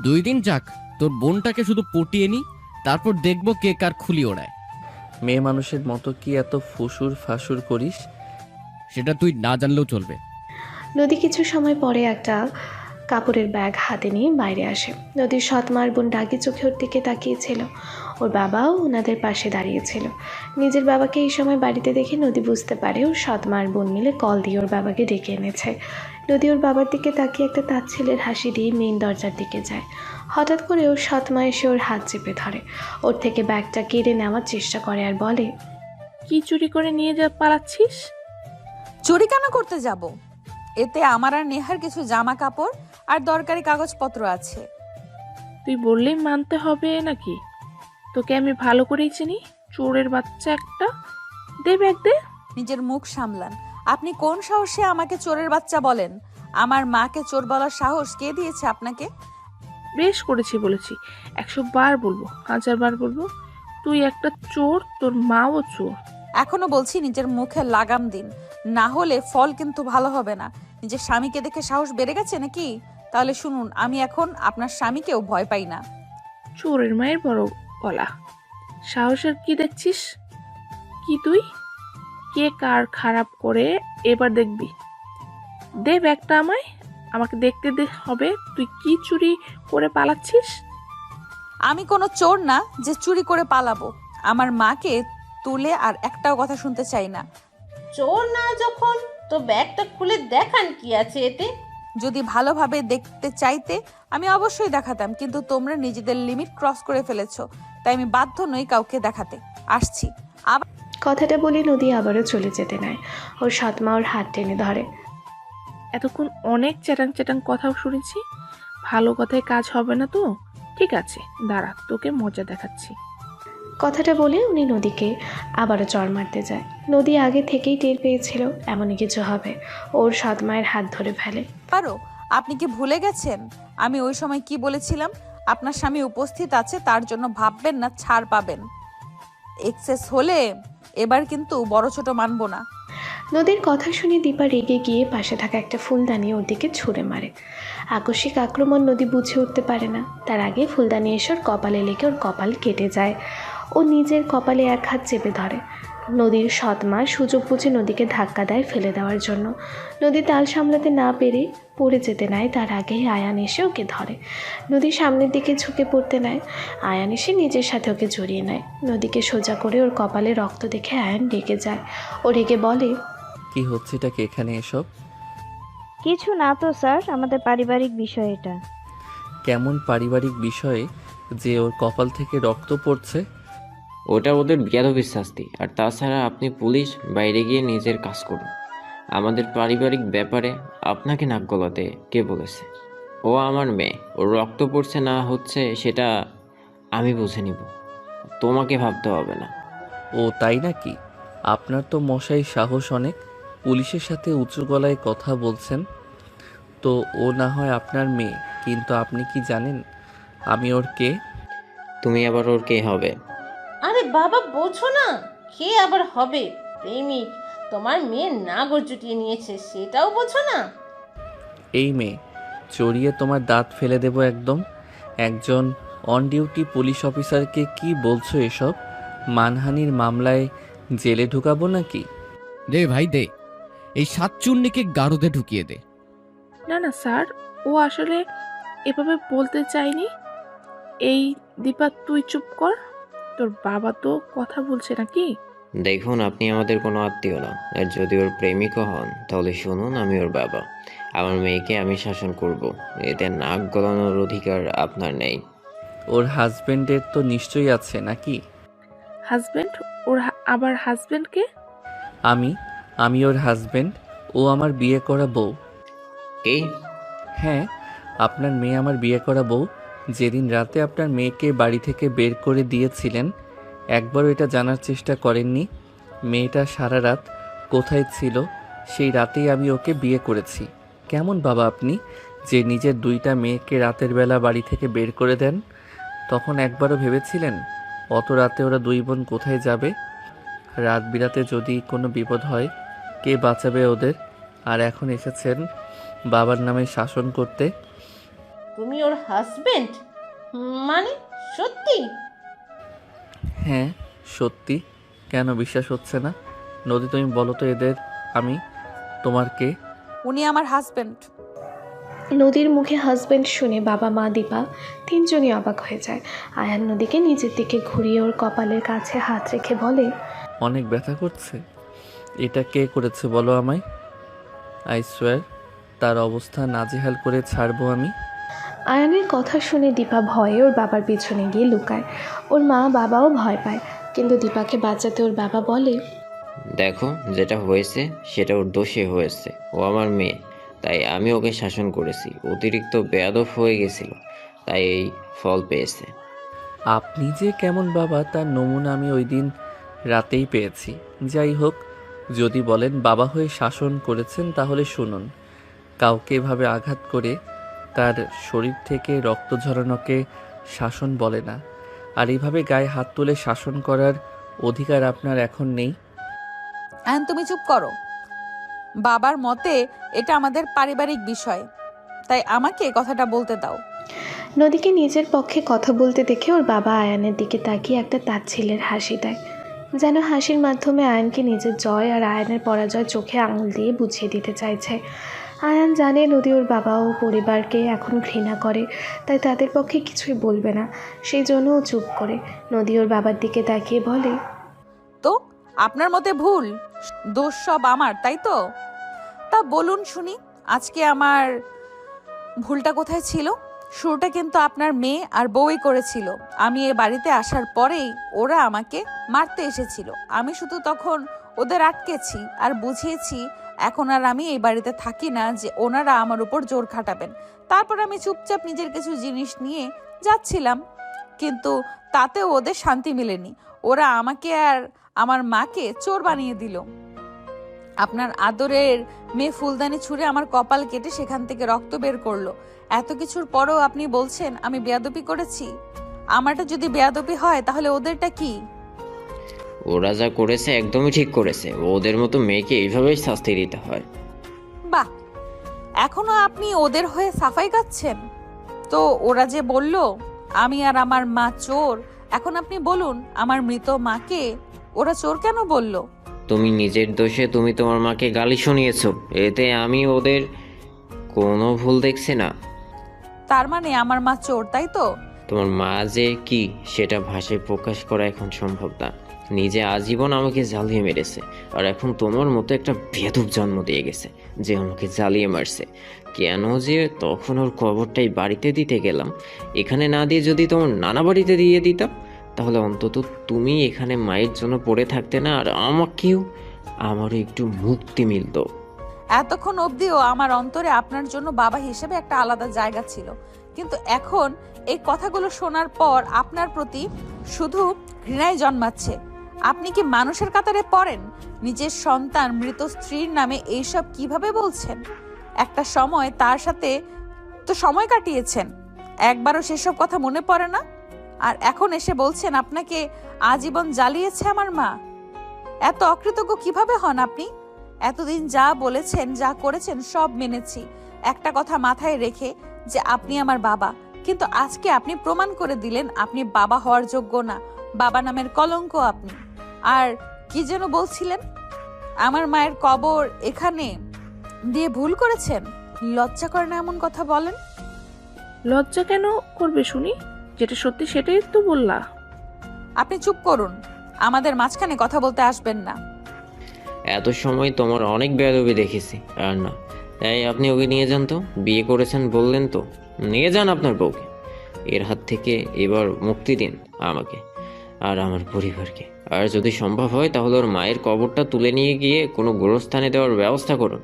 2 দিন যাক, তোর বোনটাকে শুধু পটিয়ে নি, তারপর দেখবো কে কার খুলি ওড়ায়। মেয়ে মানুষের মতো কি এত ফুসুর ফাসুর করিস? সেটা তুই না জানলেও চলবে। নদী কিছু সময় পরে একটা কাপড়ের ব্যাগ হাতে নিয়ে বাইরে আসে। নদীর সৎ মার বোন রাগী চোখে ওর দিকে তাকিয়েছিল। ওর বাবাও ওনাদের পাশে দাঁড়িয়েছিল। নিজের বাবাকে এই সময় বাড়িতে দেখে নদী বুঝতে পারে ওর সৎ মার বোন মিলে কল দিয়ে ওর বাবাকে ডেকে এনেছে। নদী ওর বাবার দিকে তাকিয়ে একটা তাচ্ছিলের হাসি দিয়ে মেইন দরজার দিকে যায়। হঠাৎ করে ওর সৎ মা এসে ওর হাত চেপে ধরে, ওর থেকে ব্যাগটা কেড়ে নেওয়ার চেষ্টা করে আর বলে, কি চুরি করে নিয়ে পালাচ্ছিস? চুরি কেন করতে যাব? এতে আমার আর নেহার কিছু জামা কাপড় আর দরকারি কাগজপত্র আছে। তুই বললেই মানতে হবে নাকি? তোকে আমি ভালো করেই চিনি, চোরের বাচ্চা একটা। দে ব্যাগ দে। নিজের মুখ সামলান। আপনি কোন সাহসে আমাকে চোরের বাচ্চা বলেন? আমার মাকে চোর বলার সাহস কে দিয়েছে আপনাকে? বেশ করেছি বলেছি, 100 বার বলবো, 1000 বার বলবো, তুই একটা চোর, তোর মাও চোর। এখনো বলছি নিজের মুখে লাগাম দিন, না হলে ফল কিন্তু ভালো হবে না। নিজের স্বামীকে দেখে সাহস বেড়ে গেছে নাকি? তাহলে শুনুন, আমি এখন আপনার স্বামীকেও ভয় পাই না। চোরের মায়ের বড় গলা, সাহসের কি দেখছিস? কি তুই? কে কার খারাপ করে এবার দেখবি। দে ব্যাগটা আমায়, আমাকে দেখতে হবে তুই কি চুরি করে পালাচ্ছিস। আমি কোনো চোর না যে চুরি করে পালাবো। আমার মাকে তুলে আর একটাও কথা শুনতে চাই না। চোর না যখন, তো ব্যাগটা খুলে দেখান কি আছে এতে। যদি ভালোভাবে দেখতে চাইতে আমি অবশ্যই দেখাতাম, কিন্তু তোমরা নিজেদের লিমিট ক্রস করে ফেলেছো, তাই আমি বাধ্য নই কাউকে দেখাতে। আসছি। আবার কথাটা বলে নদী আবারও চলে যেতে নেয়। ওর সৎ মা ওর হাত টেনে ধরে। এতক্ষণ অনেক চ্যাটাং চ্যাটাং কথাও শুনেছি, ভালো কথায় কাজ হবে না তো? ঠিক আছে, দাঁড়া, তোকে মজা দেখাচ্ছি। কথাটা বলে উনি নদীকে আবারও চড় মারতে যায়। নদী আগে থেকেই টের পেয়েছিল এমনই কিছু হবে। ওর সৎ মায়ের হাত ধরে ফেলে। পারো, আপনি কি ভুলে গেছেন আমি ওই সময় কি বলেছিলাম? আপনার স্বামী উপস্থিত আছে, তার জন্য ভাববেন না ছাড় পাবেন। এক্সেস হলে এবার কিন্তু বড় ছোট মানবো না। নদীর কথা শুনে দীপা রেগে গিয়ে পাশে থাকা একটা ফুলদানি ওর দিকে ছুঁড়ে মারে। আকস্মিক আক্রমণ নদী বুঝে উঠতে পারে না, তার আগে ফুলদানি এসে ওর কপালে লেগে ওর কপাল কেটে যায়। ও নিজের কপালে এক হাত চেপে ধরে। নদীর সৎমা সুযোগ বুঝে নদীকে ধাক্কা দেয় ফেলে দেওয়ার জন্য। নদী তাল সামলাতে না পেরে পড়ে যেতে নেয়, তার আগেই আয়ান এসে ওকে ধরে। নদীর সামনের দিকে ঝুঁকে পড়তে নেয়, আয়ান এসে নিজের সাথে ওকে জড়িয়ে নেয়। নদীকে সোজা করে ওর কপালে রক্ত দেখে আয়ান রেগে যায়। ও রেগে বলে, কি হচ্ছে এটা কি এখানে এসব? কিছু না তো স্যার, আমাদের পারিবারিক বিষয় এটা। কেমন পারিবারিক বিষয়ে যে ওর কপাল থেকে রক্ত পড়ছে? ওটা ওদের বেয়াদবির শাস্তি। আর তাছাড়া আপনি পুলিশ, বাইরে গিয়ে নিজের কাজ করুন। আমাদের পারিবারিক ব্যাপারে আপনাকে নাক গলাতে কে বলেছে? ও আমার মেয়ে, ওর রক্ত পড়ছে না হচ্ছে সেটা আমি বুঝে নিব, তোমাকে ভাবতে হবে না। ও তাই নাকি? আপনার তো মশাই সাহস অনেক, পুলিশের সাথে উঁচু গলায় কথা বলছেন। তো ও না হয় আপনার মেয়ে, কিন্তু আপনি কি জানেন আমি ওর কে? তুমি আবার ওর কে হবে? আরে বাবা, বোঝো না, কে আবার হবে? প্রেমিক। তোমার মেয়ে নাগর জুটিয়ে নিয়েছে, সেটাও বোঝো না? এই মেয়ে চড়িয়ে তোমার দাঁত ফেলে দেব একদম। একজন অন ডিউটি পুলিশ অফিসারকে কি বলছো এসব? মানহানির মামলায় জেলে ঢুকাবো নাকি? দে ভাই দে, এই সাতচুন্নিকে গারদে ঢুকিয়ে দে। না না স্যার, ও আসলে এভাবে বলতে চাইনি। এই দীপা, তুই চুপ কর, তোর বাবা তো কথা বলছে নাকি? দেখুন, আপনি আমাদের কোনো আত্মীয় না, আর যদি ওর প্রেমিকও হন তাহলে শুনুন, আমি ওর বাবা। আমার মেয়েকে আমি শাসন করব, এতে নাক গলানোর অধিকার আপনার নেই। ওর হাজবেন্ডের তো নিশ্চয়ই আছে নাকি? হাজবেন্ড? ওর আবার হাজবেন্ডকে? আমি ওর হাজবেন্ড, ও আমার বিয়ে করা বউ। কি? হ্যাঁ, আপনার মেয়ে আমার বিয়ে করা বউ। যেদিন রাতে আপনার মেয়েকে বাড়ি থেকে বের করে দিয়েছিলেন, একবারও এটা জানার চেষ্টা করেননি মেয়েটা সারা রাত কোথায় ছিল? সেই রাতেই আমি ওকে বিয়ে করেছি। কেমন বাবা আপনি, যে নিজের দুইটা মেয়েকে রাতের বেলা বাড়ি থেকে বের করে দেন? তখন একবারও ভেবেছিলেন অত রাতে ওরা দুই বোন কোথায় যাবে? রাত বিরাতে যদি কোনো বিপদ হয় কে বাঁচাবে ওদের? আর এখন এসেছেন বাবার নামে শাসন করতে। তুমি ওর হাজবেন্ড? মানে সত্যি? হ্যাঁ সত্যি। কেন বিশ্বাস হচ্ছে না? নদী, তুমি বলো তো এদের আমি তোমার কে? উনি আমার হাজবেন্ড। নদীর মুখে হাজবেন্ড শুনে বাবা মা দীপা তিনজনই অবাক হয়ে যায়। আয়ান নদীকে নিজের দিকে ঘুরিয়ে ওর কপালের কাছে হাত রেখে বলে, অনেক ব্যথা করছে। এটা কে করেছে বলো আমায়? আই সোয়ার তার অবস্থা নাজেহাল করে ছাড়বো আমি। আয়ানের কথা শুনে দীপা ভয়ে ওর বাবার পিছনে গিয়ে লুকায়। ওর মা বাবাও ভয় পায়, কিন্তু দীপাকে বাঁচাতে ওর বাবা বলে, দেখো, যেটা হয়েছে সেটা ওর দোষে হয়েছে। ও আমার মেয়ে, তাই আমি ওকে শাসন করেছি। অতিরিক্ত বেয়াদব হয়ে গেছিল, তাই এই ফল পেয়েছে। আপনি যে কেমন বাবা তার নমুনা আমি ওই দিন রাতেই পেয়েছি। যাই হোক, যদি বলেন বাবা হয়ে শাসন করেছেন তাহলে শুনুন, কাউকে এভাবে আঘাত করে তার শরীর থেকে রক্ত ঝরানোকে শাসন বলে না। আর এইভাবে গায়ে হাত তুলে শাসন করার অধিকার আপনার এখন নেই। এখন তুমি চুপ করো। বাবার মতে এটা আমাদের পারিবারিক বিষয়, তাই আমাকে কথাটা বলতে দাও। নদীকে নিজের পক্ষে কথা বলতে দেখে ওর বাবা আয়ানের দিকে তাকিয়ে একটা তাচ্ছিল্যের হাসি দেয়, যেন হাসির মাধ্যমে আয়ানকে নিজের জয় আর আয়ানের পরাজয় চোখে আঙুল দিয়ে বুঝিয়ে দিতে চাইছে। আয়ান জানে নদী ওর বাবা ও পরিবারকে এখন ঘৃণা করে, তাই তাদের পক্ষে কিছুই বলবে না। সেই জন্য ও চুপ করে। নদী ওর বাবার দিকে তাকিয়ে বলে, তো আপনার মতে ভুল, দোষ সব আমার, তাই তো? তা বলুন শুনি, আজকে আমার ভুলটা কোথায় ছিল? শুরুটা কিন্তু আপনার মেয়ে আর বউই করেছিল। আমি এ বাড়িতে আসার পরেই ওরা আমাকে মারতে এসেছিল। আমি শুধু তখন ওদের আটকেছি আর বুঝিয়েছি এখন আর আমি এই বাড়িতে থাকি না, যে ওনারা আমার উপর জোর খাটাবেন। তারপর আমি চুপচাপ নিজের কিছু জিনিস নিয়ে যাচ্ছিলাম, কিন্তু তাতেও ওদের শান্তি মেলেনি। ওরা আমাকে আর আমার মাকে চোর বানিয়ে দিল। আপনার আদরের মেয়ে ফুলদানি ছুঁড়ে আমার কপাল কেটে সেখান থেকে রক্ত বের করলো। এত কিছুর পরেও আপনি বলছেন আমি বেয়াদবি করেছি? আমারটা যদি বেয়াদবি হয় তাহলে ওদেরটা কি? ওরা যা করেছে একদমই ঠিক করেছে। ওদের মতো মেয়েকে এইভাবেই শাস্তি দিতে হয়। বাহ, এখনো আপনি ওদের হয়ে সাফাই গাচ্ছেন? তো ওরা যে বলল আমি আর আমার মা চোর, এখন আপনি বলুন আমার মৃত মাকে ওরা চোর কেন বলল? তুমি নিজের দোষে তুমি তোমার মাকে গালি শুনিয়েছো, এতে আমি ওদের কোনো ভুল দেখছি না। তার মানে আমার মা চোর, তাই তো? তোমার মা যে কি সেটা ভাষায় প্রকাশ করা এখন সম্ভব না। নিজে আজীবন আমাকে জ্বালিয়ে মেরেছে, আর এখন তোমার মতো একটা বেয়াদব জন্ম দিয়ে গেছে যে আমাকে জ্বালিয়ে মারছে। কেন যে তখন ওর কবরটাই বাড়িতে দিতে গেলাম, এখানে না দিয়ে যদি তোমার নানা বাড়িতে দিয়ে দিতাম, তাহলে অন্তত তুমি এখানে মায়ের জন্য পড়ে থাকতে না, আর আমারও একটু মুক্তি মিলতো। এতক্ষণ অবধিও আমার অন্তরে আপনার জন্য বাবা হিসেবে একটা আলাদা জায়গা ছিল, কিন্তু এখন এই কথাগুলো শোনার পর আপনার প্রতি শুধু ঘৃণাই জন্মাচ্ছে। আপনি কি মানুষের কাতারে পড়েন? নিজের সন্তান মৃত স্ত্রীর নামে এইসব কিভাবে বলছেন? একটা সময় তার সাথে তো সময় কাটিয়েছেন, একবারও সেসব কথা মনে পড়ে না? আর এখন এসে বলছেন আপনাকে আজীবন জ্বালিয়েছে আমার মা। এত অকৃতজ্ঞ কিভাবে হন আপনি? এতদিন যা বলেছেন, যা করেছেন সব মেনেছি, একটা কথা মাথায় রেখে যে আপনি আমার বাবা। কিন্তু আজকে আপনি প্রমাণ করে দিলেন আপনি বাবা হওয়ার যোগ্য না, বাবা নামের কলঙ্ক আপনি। আর কি যেন বলছিলেন, আমার মায়ের কবর এখানে দিয়ে ভুল করেছেন? লজ্জা করে না এমন কথা বলেন? লজ্জা কেন করবে শুনি? যেটা সত্যি সেটাই তো বললা। আপনি চুপ করুন, আমাদের মাঝখানে কথা বলতে আসবেন না। এত সময় তোমার অনেক বেয়াদবি দেখেছি, আর না। তাই আপনি ওকে নিয়ে যান তো, বিয়ে করেছেন বললেন তো, নিয়ে যান আপনার বউকে। এর হাত থেকে এবার মুক্তি দিন আমাকে আর আমার পরিবারকে। আর যদি সম্ভব হয় তাহলে ওর মায়ের কবরটা তুলে নিয়ে গিয়ে কোনো গোরস্থানে দেওয়ার ব্যবস্থা করুন।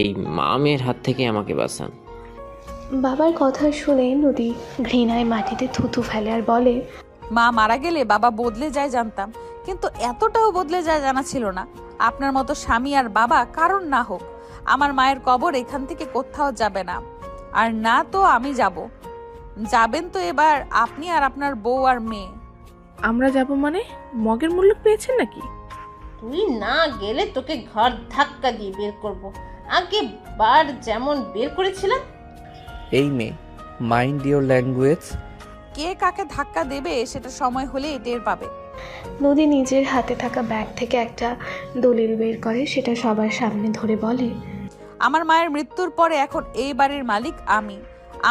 এই মা মেয়ের হাত থেকে আমাকে বাঁচান। বাবার কথা শুনে নদী ঘৃণায় মাটিতে থুতু ফেলে আর বলে, মা মারা গেলে বাবা বদলে যায় জানতাম, কিন্তু এতটাও বদলে যায় জানা ছিল না। আপনার মতো স্বামী আর বাবা কারণ না হোক, আমার মায়ের কবর এখান থেকে কোথাও যাবে না। আর না তো আমি যাব। যাবেন তো এবার আপনি আর আপনার বউ আর মেয়ে। আমরা যাব মানে? মগের মূল্য পেয়েছেন নাকি? তুই না গেলে তোকে ঘর ধাক্কা দিয়ে বের করব, আগে বার যেমন বের করেছিলাম। এই মেয়ে, মাইন্ড ইওর ল্যাঙ্গুয়েজ। কে কাকে ধাক্কা দেবে সেটা সময় হলে টের পাবে। নদী নিজের হাতে থাকা ব্যাগ থেকে একটা দলিল বের করে, সেটা সবার সামনে ধরে বলে, আমার মায়ের মৃত্যুর পরে এখন এই বাড়ির মালিক আমি।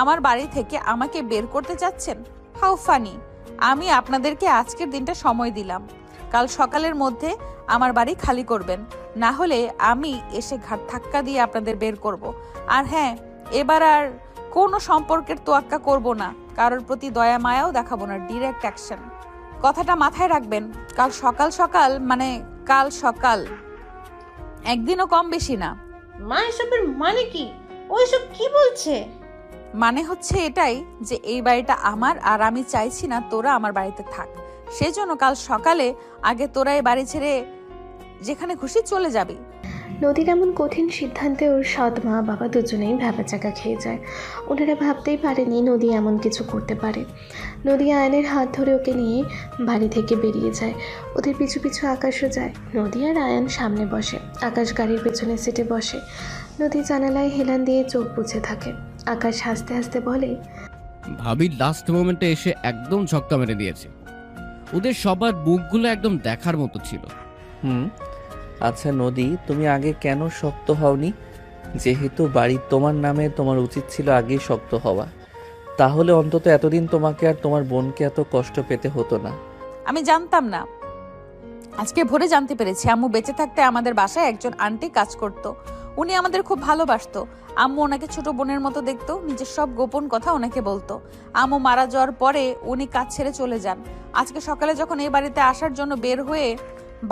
আমার বাড়ি থেকে আমাকে বের করতে চাচ্ছেন? How funny. আমি আপনাদেরকে আজকের দিনটা সময় দিলাম, কাল সকালের মধ্যে আমার বাড়ি খালি করবেন, না হলে আমি এসে ঘাট ধাক্কা দিয়ে আপনাদের বের করব। আর হ্যাঁ, এবার আর কোনো সম্পর্কের তোয়াক্কা করব না, কারোর প্রতি দয়া মায়াও দেখাবো না, ডিরেক্ট অ্যাকশন। কথাটা মাথায় রাখবেন। কাল সকাল মানে কাল সকাল, একদিনও কম বেশি না। মা এসবের মানে কি? ওইসব কি বলছে? মানে হচ্ছে এটাই যে এই বাড়িটা আমার, আর আমি চাইছি না তোরা আমার বাড়িতে থাক। সেজন্য কাল সকালে আগে তোরা এই বাড়ি ছেড়ে যেখানে খুশি চলে যাবি। নদীর এমন কঠিন সিদ্ধান্তে ওর সৎ মা বাবা দুজনেই ভ্যাবাচাকা খেয়ে যায়। ওনারা ভাবতেই পারেনি নদী এমন কিছু করতে পারে। নদী আয়নের হাত ধরে ওকে নিয়ে বাড়ি থেকে বেরিয়ে যায়। ওদের পিছু পিছু আকাশও যায়। নদী আর আয়ান সামনে বসে, আকাশ গাড়ির পেছনে সিটে বসে। নদী জানালায় হেলান দিয়ে চোখ বুঝে থাকে। আকাশ হাসতে হাসতে বলে, ভাবি লাস্ট মোমেন্টে এসে একদম ছক্কা মেরে দিয়েছে। ওদের সবার মুখগুলো একদম দেখার মতো ছিল। আচ্ছা নদী, তুমি আগে কেন শক্ত হওনি? যেহেতু বাড়ি তোমার নামে, তোমার উচিত ছিল আগেই শক্ত হওয়া। তাহলে অন্তত এতদিন তোমাকে আর তোমার বোনকে এত কষ্ট পেতে হতো না। আমি জানতাম না, আজকে ভোরে জানতে পেরেছি। আম্মু বেঁচে থাকতে আমাদের বাসায় একজন আন্টি কাজ করত। উনি আমাদের খুব ভালোবাসতো। আম্মু ওনাকে ছোট বোনের মতো দেখতো, নিজের সব গোপন কথা ওনাকে বলতো। আম্মু মারা যাওয়ার পরে উনি কাজ ছেড়ে চলে যান। আজকে সকালে যখন এই বাড়িতে আসার জন্য বের হয়ে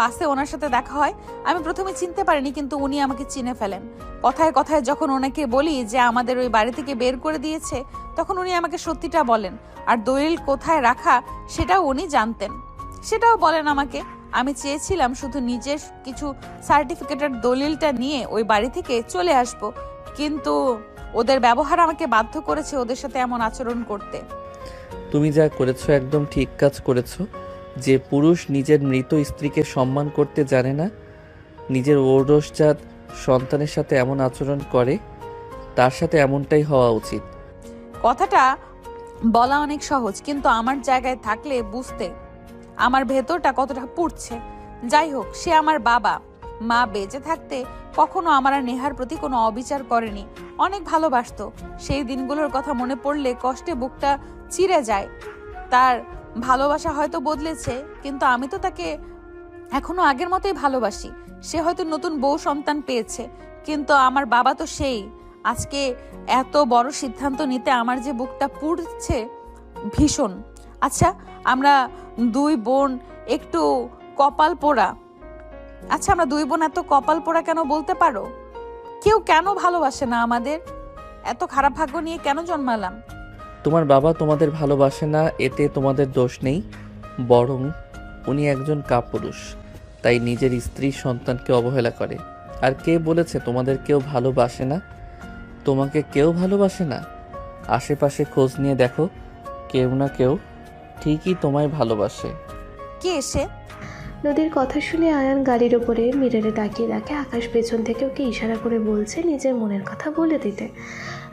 বাসে ওনার সাথে দেখা হয়, আমি প্রথমে চিনতে পারিনি, কিন্তু উনি আমাকে চিনে ফেলেন। কথায় কথায় যখন ওনাকে বলি যে আমাদের ওই বাড়ি থেকে বের করে দিয়েছে, তখন উনি আমাকে সত্যিটা বলেন। আর দলিল কোথায় রাখা সেটাও উনি জানতেন, সেটাও বলেন আমাকে। আমি চেয়েছিলাম শুধু নিজের কিছু সার্টিফিকেটের দলিলটা নিয়ে ওই বাড়ি থেকে চলে আসব, কিন্তু ওদের ব্যবহার আমাকে বাধ্য করেছে ওদের সাথে এমন আচরণ করতে। তুমি যা করেছো একদম ঠিক কাজ করেছো। যে পুরুষ নিজের মৃত স্ত্রীকে সম্মান করতে জানে না, নিজের ঔরসজাত সন্তানের সাথে এমন আচরণ করে, তার সাথে এমনটাই হওয়া উচিত। কথাটা বলা অনেক সহজ, কিন্তু আমার জায়গায় থাকলে বুঝতে আমার ভেতরটা কতটা পুড়ছে। যাই হোক, সে আমার বাবা। মা বেঁচে থাকতে কখনো আমার আর নেহার প্রতি কোনো অবিচার করেনি, অনেক ভালোবাসতো। সেই দিনগুলোর কথা মনে পড়লে কষ্টে বুকটা চিরে যায়। তার ভালোবাসা হয়তো বদলেছে, কিন্তু আমি তো তাকে এখনো আগের মতোই ভালোবাসি। সে হয়তো নতুন বউ সন্তান পেয়েছে, কিন্তু আমার বাবা তো সেই। আজকে এত বড় সিদ্ধান্ত নিতে আমার যে বুকটা পুড়ছে ভীষণ। আচ্ছা, আমরা দুই বোন একটু কপাল পোড়া। আচ্ছা, আমরা দুই বোন এত কপাল পোড়া কেন বলতে পারো? কেউ কেন ভালোবাসে না আমাদের? এত খারাপ ভাগ্য নিয়ে কেন জন্মালাম? তোমার বাবা তোমাদের ভালোবাসে না, এতে তোমাদের দোষ নেই। বরং উনি একজন কাপুরুষ, তাই নিজের স্ত্রী সন্তানকে অবহেলা করে। আর কে বলেছে তোমাদের কেউ ভালোবাসে না? তোমাকে কেউ ভালোবাসে না? আশেপাশে খোঁজ নিয়ে দেখো, কেউ না কেউ ঠিকই তোমায় ভালোবাসে। কে এসে? নদীর কথা শুনে আয়ান গাড়ির ওপরে মিররে তাকিয়ে দেখে আকাশ পেছন থেকে ওকে ইশারা করে বলছে নিজের মনের কথা বলে দিতে।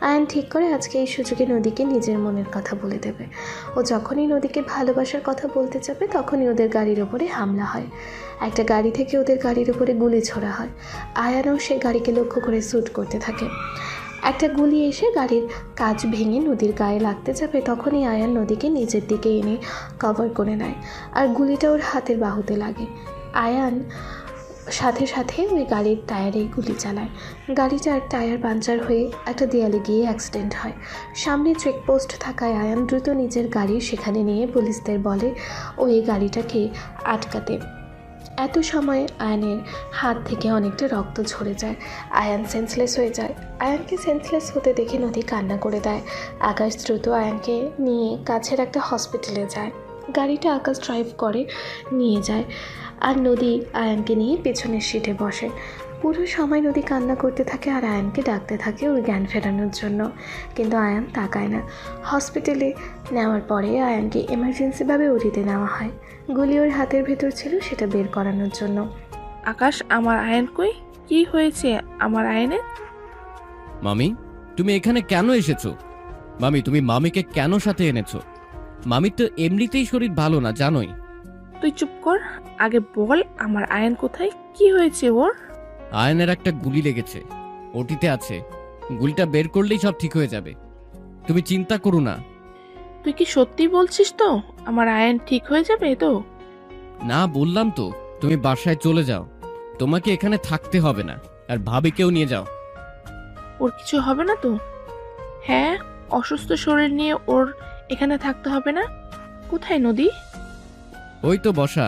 আয়ান ঠিক করে আজকে এই সুযোগে নদীকে নিজের মনের কথা বলে দেবে। ও যখনই নদীকে ভালোবাসার কথা বলতে যাবে তখনই ওদের গাড়ির ওপরে হামলা হয়। একটা গাড়ি থেকে ওদের গাড়ির ওপরে গুলি ছোড়া হয়। আয়ানও সে গাড়িকে লক্ষ্য করে শ্যুট করতে থাকে। একটা গুলি এসে গাড়ির কাঁচ ভেঙে নদীর গায়ে লাগতে যাবে, তখনই আয়ান নদীকে নিজের দিকে এনে কভার করে নেয় আর গুলিটা ওর হাতের বাহুতে লাগে। আয়ান সাথে সাথে ওই গাড়ির টায়ারে গুলি চালায়। গাড়িটার টায়ার পাঞ্চার হয়ে একটা দেয়ালে গিয়ে অ্যাক্সিডেন্ট হয়। সামনে চেকপোস্ট থাকায় আয়ান দ্রুত নিজের গাড়ি সেখানে নিয়ে পুলিশদের বলে ওই গাড়িটাকে আটকাতে। এত সময় আয়ানের হাত থেকে অনেকটা রক্ত ঝরে যায়। আয়ান সেন্সলেস হয়ে যায়। আয়ানকে সেন্সলেস হতে দেখে নদী কান্না করে দেয়। আকাশ দ্রুত আয়ানকে নিয়ে কাছের একটা হসপিটালে যায়। গাড়িটা আকাশ ড্রাইভ করে নিয়ে যায় আর নদী আয়ানকে নিয়ে পেছনের সিটে বসে। পুরো সময় নদী কান্না করতে থাকে আর আয়ানকে ডাকতে থাকে ওর জ্ঞান ফেরানোর জন্য, কিন্তু আয়ান তাকায় না। হসপিটালে নেওয়ার পরে আয়ানকে এমার্জেন্সিভাবে ওটিতে নেওয়া হয়। গুলি ওর হাতের ভেতর ছিল, সেটা বের করানোর জন্য। আকাশ, আমার আয়ন কই? কি হয়েছে আমার আয়নের? মামি, তুমি এখানে কেন এসেছো? মামি, তুমি মামিকে কেন সাথে এনেছো? মামির তো এমনিতেই শরীর ভালো না, জানোই। তুই চুপ কর, আগে বল আমার আয়ন কোথায়, কি হয়েছে ওর? আয়নের একটা গুলি লেগেছে, ওটিতে আছে। গুলিটা বের করলেই সব ঠিক হয়ে যাবে, তুমি চিন্তা করো না। তুই কি সত্যি বলছিস তো? আমার আয়ন ঠিক হয়ে যাবে তো? না, বললাম তো, তুমি বাসায় চলে যাও, তোমাকে এখানে থাকতে হবে না। আর ভাবিকেও নিয়ে যাও। ওর কিছু হবে না তো? হ্যাঁ, অসুস্থ শরীর নিয়ে ওর এখানে থাকতে হবে না। কোথায় নদী? ওই তো বসা।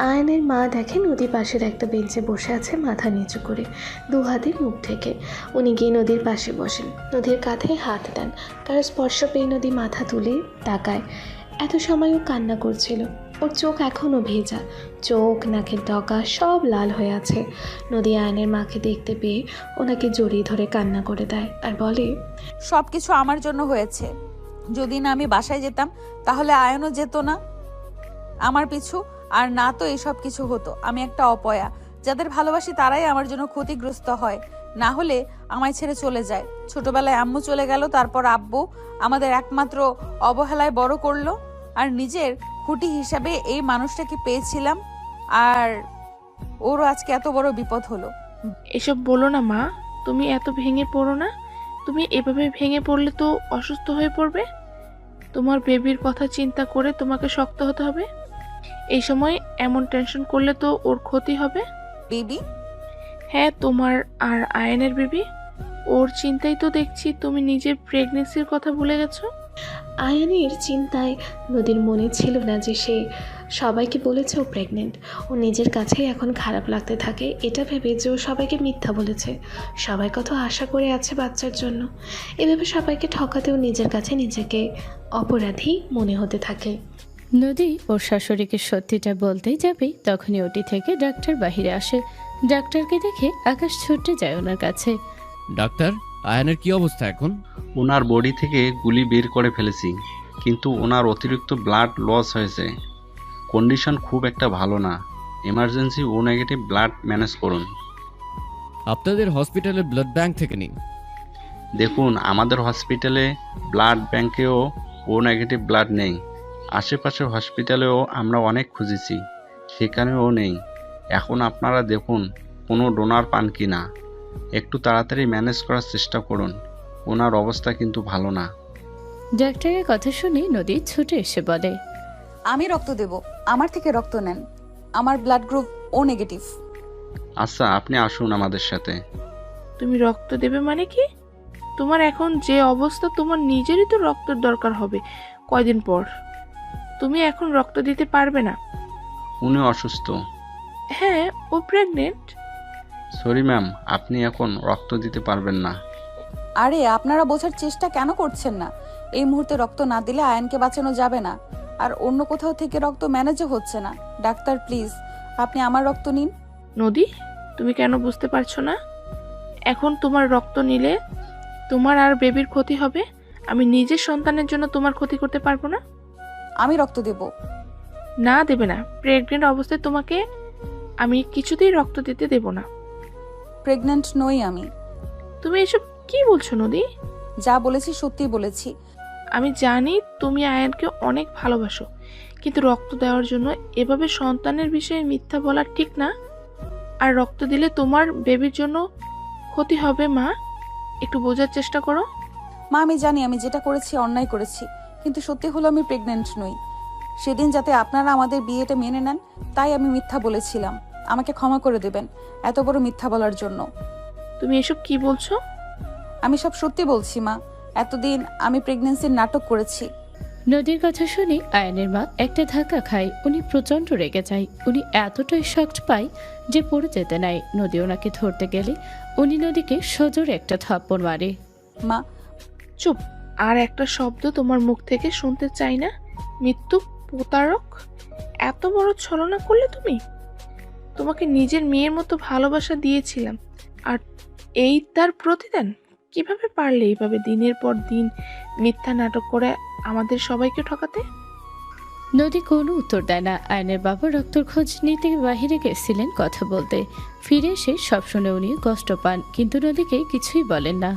আয়নের মা দেখে নদী পাশের একটা বেঞ্চে বসে আছে মাথা নিচু করে, দু হাতে মুখ ঢেকে। উনি গিয়ে নদীর পাশে বসেন, নদীর কাঁধে হাত দেন। তার স্পর্শ পেয়ে নদী মাথা তুলে তাকায়। এত সময়ও কান্না করছিল। ওর চোখ এখনও ভেজা, চোখ নাকের ডগা সব লাল হয়ে আছে। নদী আয়নের মাকে দেখতে পেয়ে ওনাকে জড়িয়ে ধরে কান্না করে দেয় আর বলে, সব কিছু আমার জন্য হয়েছে। যদি না আমি বাসায় যেতাম তাহলে আয়নও যেত না আমার পিছু, আর না তো এসব কিছু হতো। আমি একটা অপয়া, যাদের ভালোবাসি তারাই আমার জন্য ক্ষতিগ্রস্ত হয়, না হলে আমায় ছেড়ে চলে যায়। ছোটবেলায় আম্মু চলে গেল, তারপর আব্বু আমাদের একমাত্র অবহেলায় বড় করলো, আর নিজের খুঁটি হিসাবে এই মানুষটাকে পেয়েছিলাম, আর ওরও আজকে এত বড় বিপদ হলো। এসব বলো না মা, তুমি এত ভেঙে পড়ো না। তুমি এভাবে ভেঙে পড়লে তো অসুস্থ হয়ে পড়বে। তোমার বেবির কথা চিন্তা করে তোমাকে শক্ত হতে হবে। এই সময় এমন টেনশন করলে তো ওর ক্ষতি হবে। বেবি? হ্যাঁ, তোমার আর আয়নের বেবি। ওর চিন্তাই তো দেখছি তুমি নিজের প্রেগনেন্সির কথা ভুলে গেছো। আয়ানের চিন্তায় নদীর মনে ছিল না যে সে সবাইকে বলেছে ও প্রেগনেন্ট। ও নিজের কাছেই এখন খারাপ লাগতে থাকে, এটা ভেবে যে ও সবাইকে মিথ্যা বলেছে। সবাই কত আশা করে আছে বাচ্চার জন্য। এভাবে সবাইকে ঠকাতেও নিজের কাছে নিজেকে অপরাধী মনে হতে থাকে। নদী ওর শাশুড়িকে সত্যিটা বলতেই যাবেই তখনই ওটি থেকে ডাক্তার বাহিরে আসে। ডাক্তারকে দেখে আকাশ ছুটে যায় ওনার কাছে। ডাক্তার, আয়নের কি অবস্থা এখন? ওনার বডি থেকে গুলি বের করে ফেলেছি, কিন্তু ওনার অতিরিক্ত ব্লাড লস হয়েছে। কন্ডিশন খুব একটা ভালো না। এমার্জেন্সি ও নেগেটিভ ব্লাড ম্যানেজ করুন। আপনাদের হসপিটালের ব্লাড ব্যাংক থেকে নিন। দেখুন, আমাদের হসপিটালে ব্লাড ব্যাংকেও ও নেগেটিভ ব্লাড নেই। আশেপাশের হসপিটালেও আমরা অনেক খুঁজেছি, সেখানেও নেই। এখন আপনারা দেখুন কোনো ডোনার পান কি না। একটু তাড়াতাড়ি ম্যানেজ করার চেষ্টা করুন, ওনার অবস্থা কিন্তু ভালো না। ডাক্তারের কথা শুনে নদী ছুটে এসে বলে, আমি রক্ত দেব, আমার থেকে রক্ত নেন। আমার ব্লাড গ্রুপ ও নেগেটিভ। আচ্ছা, আপনি আসুন আমাদের সাথে। তুমি রক্ত দেবে মানে কি? তোমার এখন যে অবস্থা, তোমার নিজেরই তো রক্তের দরকার হবে কয়দিন পর। তুমি এখন রক্ত দিতে পারবে না। উনি অসুস্থ। হ্যাঁ, ও প্রেগনেন্ট। সরি ম্যাম, আপনি এখন রক্ত দিতে পারবেন না। আরে আপনারা বোঝার চেষ্টা কেন করছেন না? এই মুহূর্তে রক্ত না দিলে আয়নকে বাঁচানো যাবে না, আর অন্য কোথাও থেকে রক্ত ম্যানেজও হচ্ছে না। ডাক্তার প্লিজ, আপনি আমার রক্ত নিন। নদী, তুমি কেন বুঝতে পারছো না? এখন তোমার রক্ত নিলে তোমার আর বেবির ক্ষতি হবে। আমি নিজের সন্তানের জন্য তোমার ক্ষতি করতে পারবো না। আমি রক্ত দেব। না, দেবে না। প্রেগনেন্ট অবস্থায় তোমাকে আমি কিছুতেই রক্ত দিতে দেব না। প্রেগন্যান্ট নই আমি। তুমি এসব কি বলছো নদী? যা বলেছি সত্যি বলেছি। আমি জানি তুমি আয়ানকে অনেক ভালোবাসো, কিন্তু রক্ত দেওয়ার জন্য এভাবে সন্তানের বিষয়ে মিথ্যা বলা ঠিক না। আর রক্ত দিলে তোমার বেবির জন্য ক্ষতি হবে। মা, একটু বোঝার চেষ্টা করো। মা, আমি জানি আমি যেটা করেছি অন্যায় করেছি, কিন্তু সত্যি হলো আমি প্রেগন্যান্ট নই। সেদিন যাতে আপনারা আমাদের বিয়েটা মেনে নেন, তাই আমি মিথ্যা বলেছিলাম। আমাকে ক্ষমা করে দেবেন এত বড় মিথ্যা বলার জন্য। তুমি এসব কি বলছো? আমি সব সত্যি বলছি মা। এতদিন আমি প্রেগন্যান্সির নাটক করেছি। নদীর কথা শুনে আয়নের মা একটা ধাক্কা খায়। উনি প্রচণ্ড রেগে যায়। উনি এতটাই শক্ট পায় যে পড়ে যেতে নাই। নদী ওনাকে ধরতে গেলে উনি নদীকে সজোরে একটা থাপ্পড় মারে। মা, চুপ। আর একটা শব্দ তোমার মুখ থেকে শুনতে চাই না। মৃত্যু প্রতারক, এত বড় ছলনা করলে তুমি? তোমাকে নিজের মেয়ের মতো ভালোবাসা দিয়েছিলাম, আর এই তার প্রতিদান? কিভাবে পারলে এইভাবে দিনের পর দিন মিথ্যা নাটক করে আমাদের সবাইকে ঠকাতে? নদী কোনো উত্তর দেয় না। আয়নের বাবা রক্তর খোঁজ নিতে বাহিরে গেছিলেন কথা বলতে। ফিরে এসে সব শুনে উনি কষ্ট পান, কিন্তু নদীকে কিছুই বলেন না।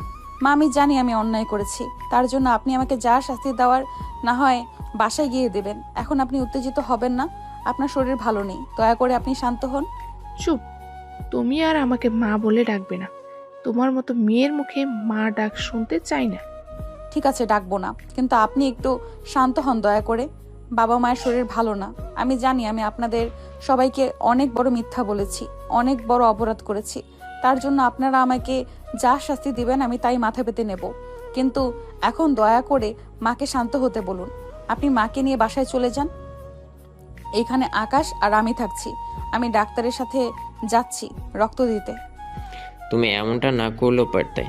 মা, আমি জানি আমি অন্যায় করেছি, তার জন্য আপনি আমাকে যা শাস্তি দেওয়ার না হয় বাসায় গিয়ে দেবেন। এখন আপনি উত্তেজিত হবেন না, আপনার শরীর ভালো নেই। দয়া করে আপনি শান্ত হন। চুপ। তুমি আর আমাকে মা বলে ডাকবে না। তোমার মতো মেয়ের মুখে মা ডাক শুনতে চাই না। ঠিক আছে, ডাকবো না, কিন্তু আপনি একটু শান্ত হন দয়া করে। বাবা মায়ের শরীর ভালো না। আমি জানি আমি আপনাদের সবাইকে অনেক বড় মিথ্যা বলেছি, অনেক বড় অপরাধ করেছি। তার জন্য আপনারা আমাকে যা শাস্তি দিবেন আমি তাই মাথা পেতে নেব, কিন্তু এখন দয়া করে মাকে শান্ত হতে বলুন। আপনি মাকে নিয়ে বাসায় চলে যান। এইখানে আকাশ আর আমি থাকছি। আমি ডাক্তারের সাথে যাচ্ছি রক্ত দিতে। তুমি এমনটা না করলেও পারতে।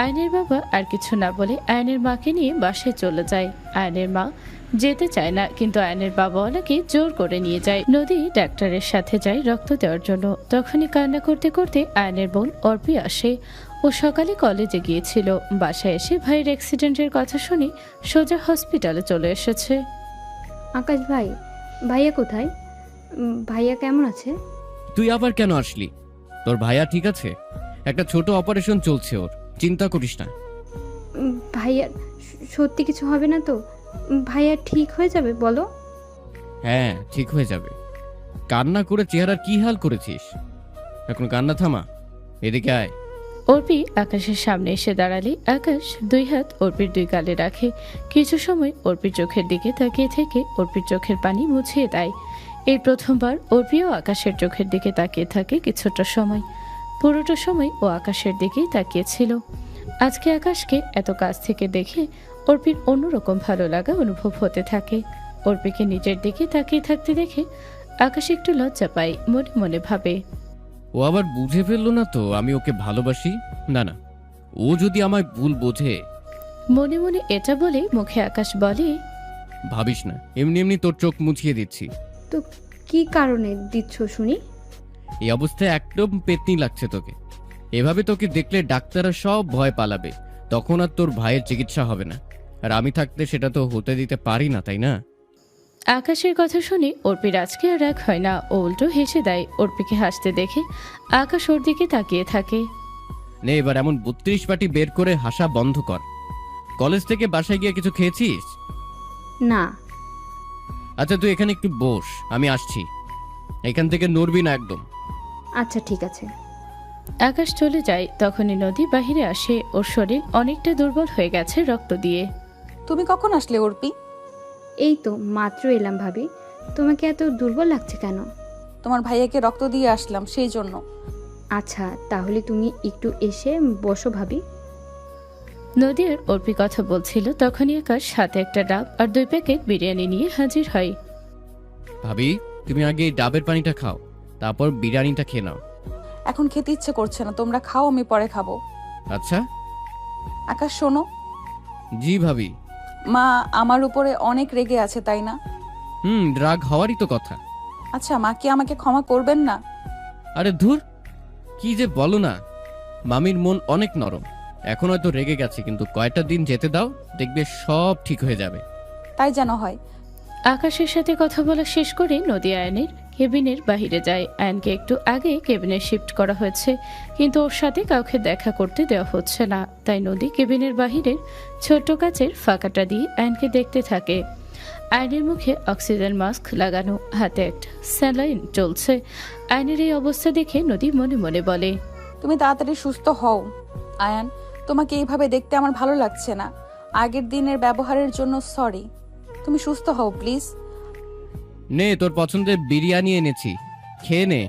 আয়নের বাবা আর কিছু না বলে আয়নের মাকে নিয়ে বাসায় চলে যায়। আয়নের মা যেতে চায় না, কিন্তু আয়নের বাবা ওনাকে জোর করে নিয়ে যায়। নদী ডাক্তারের সাথে যায় রক্ত দেওয়ার জন্য। তখনই কান্না করতে করতে আয়নের বোন অর্পি আসে। ও সকালে কলেজে গিয়েছিল। বাসায় এসে ভাইয়ের অ্যাক্সিডেন্টের কথা শুনে সোজা হসপিটালে চলে এসেছে। আকাশ ভাই, ভাইয়া কোথায়? ভাইয়া কেমন আছে? তুই আবার কেন আসলি? তোর ভাইয়া ঠিক আছে, একটা ছোট অপারেশন চলছে ওর, চিন্তা করিস না। ভাইয়ার সত্যি কিছু হবে না তো? ভাইয়া ঠিক হয়ে যাবে বলো? হ্যাঁ, ঠিক হয়ে যাবে। কান্না করে চেহারার কি হাল করেছিস? এখন কান্না থামা, এদিকে আয়। অর্পি আকাশের সামনে এসে দাঁড়ালে আকাশ দুই হাত অর্পির দুই গালে রাখে। কিছু সময় অর্পির চোখের দিকে তাকিয়ে থেকে অর্পির চোখের পানি মুছিয়ে দেয়। এই প্রথমবার অর্পিও আকাশের চোখের দিকে তাকিয়ে থাকে কিছুটা সময়। পুরোটা সময় ও আকাশের দিকেই তাকিয়েছিল। আজকে আকাশকে এত কাছ থেকে দেখে অর্পির অন্যরকম ভালো লাগা অনুভব হতে থাকে। অর্পিকে নিজের দিকে তাকিয়ে থাকতে দেখে আকাশ একটু লজ্জা পায়। মনে মনে ভাবে, ও আবার বুঝে ফেললো না তো আমি ওকে ভালোবাসি? না না, ও যদি আমায় ভুল বোঝে। মনে মনে এটা বলে মুখে আকাশ বলে, ভাবিস না, এমনি এমনি তোর চোখ মুছিয়ে দিচ্ছি। তো কি কারণে দিচ্ছ শুনি? এই অবস্থায় একদম পেতনি লাগছে তোকে। এভাবে তোকে দেখলে ডাক্তাররা সব ভয় পালাবে, তখন আর তোর ভাইয়ের চিকিৎসা হবে না। আর আমি থাকতে সেটা তো হতে দিতে পারি না, তাই না? আকাশের কথা শুনে অর্পির আজকে আর রাগ হয় না। ও উল্টো হেসে দেয়। অর্পিকে হাসতে দেখে আকাশ ওর দিকে তাকিয়ে থাকে। নে এবার এমন 32 পাটি বের করে হাসা বন্ধ কর। কলেজ থেকে বাসায় গিয়ে কিছু খেয়েছিস? না। আচ্ছা তুই এখানে একটু বস, আমি আসছি। এখান থেকে নড়বি না একদম। আচ্ছা ঠিক আছে। আকাশ চলে যায় তখনই নদী বাহিরে আসে। ওর শরীর অনেকটা দুর্বল হয়ে গেছে রক্ত দিয়ে। তুমি কখন আসলে অর্পি? এই তো মাত্র এলাম ভাবি। তোমাকে এত দুর্বল লাগছে কেন? তোমার ভাইয়াকে রক্ত দিয়ে আসলাম সেই জন্য। আচ্ছা তাহলে তুমি একটু এসে বসো ভাবি। নদী আর অর্পি কথা বলছিল তখনই আকাশ হাতে একটা ডাব আর 2 প্যাকেট বিরিয়ানি নিয়ে হাজির হয়। ভাবি, তুমি আগে এই ডাবের পানিটা খাও, তারপর বিরিয়ানিটা খেয়ে নাও। এখন খেতে ইচ্ছে করছে না, তোমরা খাও, আমি পরে খাবো। আচ্ছা। আকাশ শোনো। জি ভাবি। মা আমার উপরে অনেক রেগে আছে তাই না? রাগ হওয়ারই তো কথা। আচ্ছা মা কি আমাকে ক্ষমা করবেন না? আরে ধুর, কি যে বলো না। মামির মন অনেক নরম, এখন হয়তো রেগে গেছে, কিন্তু কয়েকটা দিন যেতে দাও, দেখবে সব ঠিক হয়ে যাবে। তাই যেন হয়। আকাশের সাথে কথা বলা শেষ করে নদী আয়নের কেবিনের বাইরে যায়। আয়নকে একটু আগে কেবিনে শিফট করা হয়েছে, কিন্তু ওর সাথে কাউকে দেখা করতে দেওয়া হচ্ছে না। তাই নদী কেবিনের বাহিরের ছোট্ট কাচের ফাঁকাটা দিয়ে আয়নকে দেখতে থাকে। আয়নের মুখে অক্সিজেন মাস্ক লাগানো, হাতে একটা স্যালাইন চলছে। আয়নের এই অবস্থা দেখে নদী মনে মনে বলে, তুমি তাড়াতাড়ি সুস্থ হও। আয়ান, তোমাকে এইভাবে দেখতে আমার ভালো লাগছে না। আগের দিনের ব্যবহারের জন্য সরি। তুমি সুস্থ হও প্লিজ। নে, তোর পছন্দের বিরিয়ানি এনেছি, খেয়ে নে।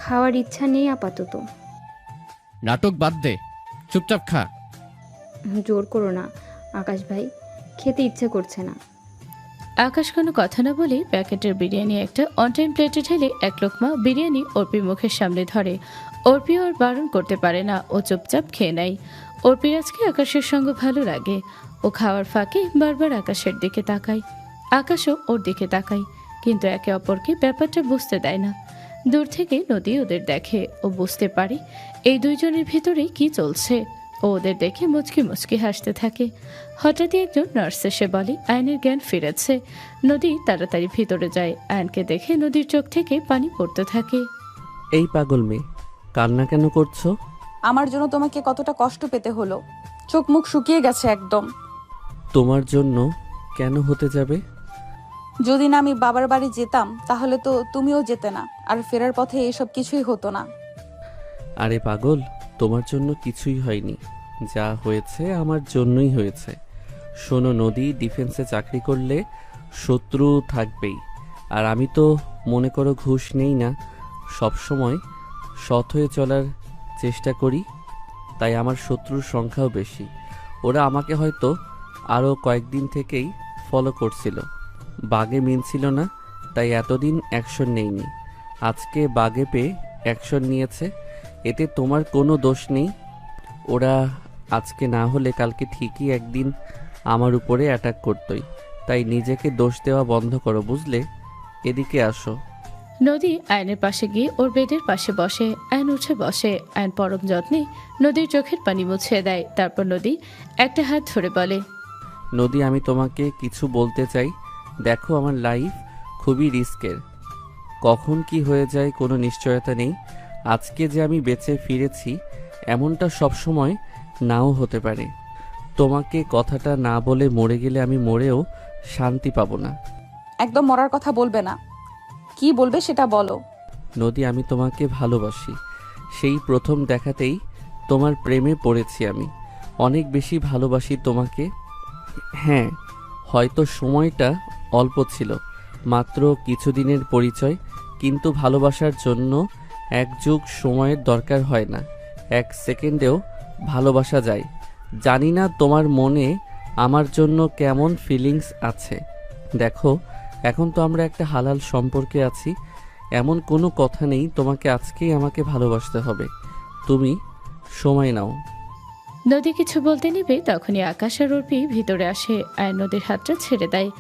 খাওয়ার ইচ্ছা নেই আপাতত। নাটক বাদ দে, চুপচাপ খা। জোর করো না আকাশ ভাই, খেতে ইচ্ছে করছে না। আকাশ কোনো কথা না বলে প্যাকেটের বিরিয়ানি একটা অন টাইম প্লেটে ঢেলে 1 লোকমা বিরিয়ানি অর্পির মুখের সামনে ধরে। অর্পি ওর বারণ করতে পারে না, ও চুপচাপ খেয়ে নেয়। অর্পির আজকে আকাশের সঙ্গে ভালো লাগে। ও খাওয়ার ফাঁকে বারবার আকাশের দিকে তাকায়, আকাশও ওর দিকে তাকায়, কিন্তু একে অপরকে ব্যাপারটা বুঝতে দেয় না। দূর থেকে নদী ওদের দেখে, ও বুঝতে পারে এই দুইজনের ভিতরে কি চলছে। ও ওদের দেখে মুচকি মুচকি হাসতে থাকে। হঠাৎই একজন নার্স এসে বলে আয়নের জ্ঞান ফিরেছে। নদী তাড়াতাড়ি ভিতরে যায়। আয়নকে দেখে নদীর চোখ থেকে পানি পড়তে থাকে। এই পাগল মেয়ে, কান্না কেন করছো? আমার জন্য তোমাকে কতটা কষ্ট পেতে হলো, চোখ মুখ শুকিয়ে গেছে একদম। তোমার জন্য কেন হতে যাবে? যদি না আমি বাবার বাড়ি যেতাম তাহলে তো তুমিও যেতে না, আর ফেরার পথে এসব কিছুই হতো না। আরে পাগল, তোমার জন্য কিছুই হয়নি, যা হয়েছে আমার জন্যই হয়েছে। শোনো নদী, ডিফেন্সে চাকরি করলে শত্রু থাকবেই, আর আমি তো মনে করো ঘুষ নেই না, সবসময় সৎ হয়ে চলার চেষ্টা করি, তাই আমার শত্রুর সংখ্যাও বেশি। ওরা আমাকে হয়তো আরও কয়েকদিন থেকেই ফলো করছিল, বাগে মিলছিল না, তাই এতদিন অ্যাকশন নেইনি। আজকে বাগে পেয়ে অ্যাকশন নিয়েছে, এতে তোমার কোনো দোষ নেই। ওরা আজকে না হলে কালকে ঠিকই একদিন আমার উপরে অ্যাটাক করতোই, তাই নিজেকে দোষ দেওয়া বন্ধ করো, বুঝলে? এদিকে আসো। নদী আয়নের পাশে গিয়ে ওর বেডের পাশে বসে। আয়ন উঠে বসে। আয়ন পরম যত্নে নদীর চোখের পানি মুছিয়ে দেয়। তারপর নদী একটা হাত ধরে বলে, নদী, আমি তোমাকে কিছু বলতে চাই। দেখো, আমার লাইফ খুবই রিস্কের, কখন কি হয়ে যায় কোনো নিশ্চয়তা নেই। আজকে যে আমি বেঁচে ফিরেছি এমনটা সবসময় নাও হতে পারে। তোমাকে কথাটা না বলে মরে গেলে আমি মরেও শান্তি পাবো না। একদম মরার কথা বলবে না, কি বলবে সেটা বলো। নদী, আমি তোমাকে ভালোবাসি। সেই প্রথম দেখাতেই তোমার প্রেমে পড়েছি আমি, অনেক বেশি ভালোবাসি তোমাকে। হ্যাঁ, হয়তো সময়টা অল্প ছিল, মাত্র কিছুদিনের পরিচয়, কিন্তু ভালোবাসার জন্য 1 যুগ সময়ের দরকার হয় না, 1 সেকেন্ডেও ভালোবাসা যায়। জানি না তোমার মনে আমার জন্য কেমন ফিলিংস আছে। দেখো, এখন তো আমরা একটা হালাল সম্পর্কে আছি, এমন কোনো কথা নেই তোমাকে আজকেই আমাকে ভালোবাসতে হবে। তুমি সময় নাও। নদী কিছু বলতে নিবে তখনই আকাশ আর অর্পি ভিতরে আসে। আয়ন নদীর হাতটা ছেড়ে দেয়।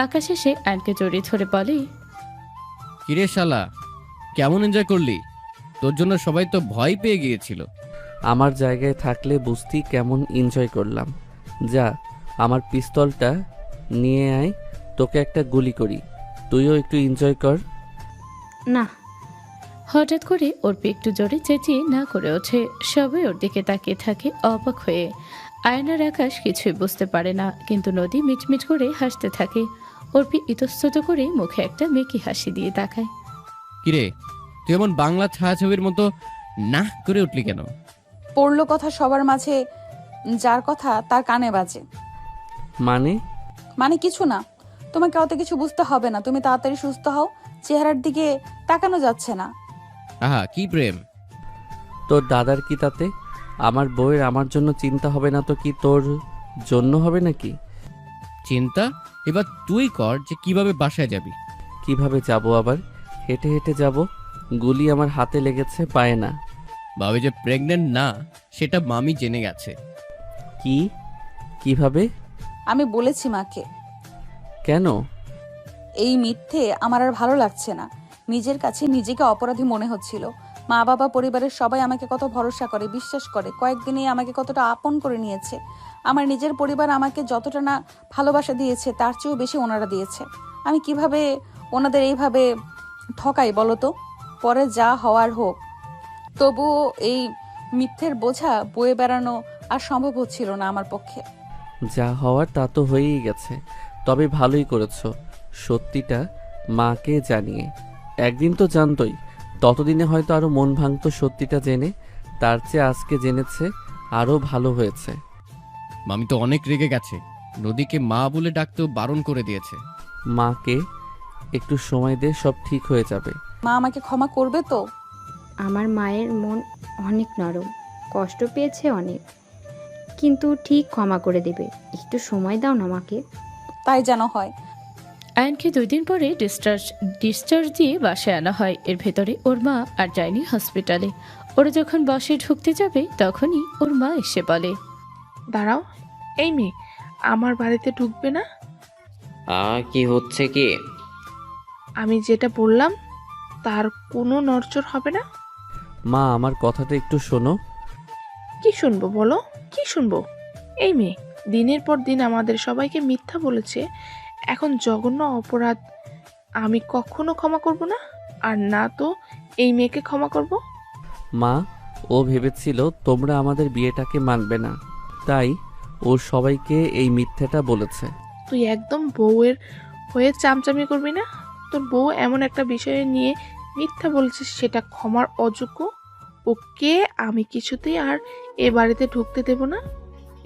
আকাশ এসে আয়নকে জড়িয়ে ধরে বলে, কিরে শালা, কেমন এনজয় করলি? তোর জন্য সবাই তো ভয় পেয়ে গিয়েছিল। আমার জায়গায় থাকলে বুঝতি কেমন এনজয় করলাম। যা, আমার পিস্তলটা নিয়ে আয়, তোকে একটা গুলি করি, তুইও একটু এনজয় কর। না। হঠাৎ করে অর্পি একটু জোরে চেঁচিয়ে না করে ওঠে। সবাই ওর দিকে তাকিয়ে থাকে অবাক হয়ে। আয়নার আকাশ কিছুই বুঝতে পারে না, কিন্তু নদী মিটমিট করে হাসতে থাকে। অর্পি ইতস্তত করে মুখে একটা মেকি হাসি দিয়ে তাকায়। কিরে, তুই এমন বাংলা ছায়াছবির মতো না করে উঠলি কেন? পড়লো কথা সবার মাঝে, যার কথা তার কানে বাজে। মানে? মানে কিছু না, তোমাকে অত কিছু বুঝতে হবে না। তুমি তাড়াতাড়ি সুস্থ হও, চেহারার দিকে তাকানো যাচ্ছে না। আহা, কি প্রেম! তোর দাদার কি তাতে? আমার বউয়ের আমার জন্য চিন্তা হবে না তো কি তোর জন্য হবে নাকি? চিন্তা এবার তুই কর যে কিভাবে বাসায় যাবি। কিভাবে যাব আবার? হেঁটে হেঁটে যাব? গুলি আমার হাতে লেগেছে, পায়ে না। ভাবি যে প্রেগনেন্ট না সেটা মামি জেনে গেছে। কি? কিভাবে? আমি বলেছি মাকে। কেন? এই মিথ্যে আমার আর ভালো লাগছে না। নিজের কাছে নিজেকে অপরাধী মনে হচ্ছিল। মা বাবা পরিবারের সবাই আমাকে কত ভরসা করে, বিশ্বাস করে, কয়েকদিনেই আমাকে কতটা আপন করে নিয়েছে। আমার নিজের পরিবার আমাকে যতটা না ভালোবাসা দিয়েছে তার চেয়েও বেশি ওনারা দিয়েছে। আমি কিভাবে ওনাদের এইভাবে ঠকাই বলো তো? পরে যা হওয়ার হোক, তবুও এই মিথ্যের বোঝা বয়ে বেড়ানো আর সম্ভব হচ্ছিল না আমার পক্ষে। যা হওয়ার তা তো হয়েই গেছে, তবে ভালোই করেছো সত্যিটা মাকে জানিয়ে। একদিন তো জানতোই, ততদিনে হয়তো আরো মন ভাঙতো সত্যিটা জেনে। তার চেয়ে আজকে জেনেছে আরো ভালো হয়েছে। মামি তো অনেক রেগে গেছে, নদীকে মা বলে ডাকতেও বারণ করে দিয়েছে। মাকে একটু সময় দে, সব ঠিক হয়ে যাবে। মা আমাকে ক্ষমা করবে তো? আমার মায়ের মন অনেক নরম, কষ্ট পেয়েছে অনেক, কিন্তু ঠিক ক্ষমা করে দেবে। একটু সময় দাও না মাকে। তাই যেন হয়। আয়নকে 2 দিন পরে ডিসচার্জ দিয়ে বাসায় আনা হয়। এর ভেতরে ওর মা আর যায়নি হসপিটালে। ওরা যখন বাসে ঢুকতে যাবে তখনই ওর মা এসে বলে, দাঁড়াও, এই মেয়ে আমার বাড়িতে ঢুকবে না। কি হচ্ছে কি? আমি যেটা বললাম তার কোনো নড়চড় হবে না। মা, আমার কথাটা একটু শোনো। কি শুনবো বলো, কি শুনবো? এই মেয়ে দিনের পর দিন আমাদের সবাইকে মিথ্যা বলেছে, এখন জঘন্য অপরাধ আমি কখনো ক্ষমা করব না, আর না তো এই মেয়েকে ক্ষমা করব। মা, ও ভেবেছিল তোমরা আমাদের বিয়েটাকে মানবে না, তাই ও সবাইকে এই মিথ্যাটা বলেছে। তুই একদম বউয়ের হয়ে চামচামি করবি না। তোর বউ এমন একটা বিষয় নিয়ে মিথ্যা বলেছে, সেটা ক্ষমার অযোগ্য। ওকে আমি কিছুতেই আর এ বাড়িতে ঢুকতে দেব না।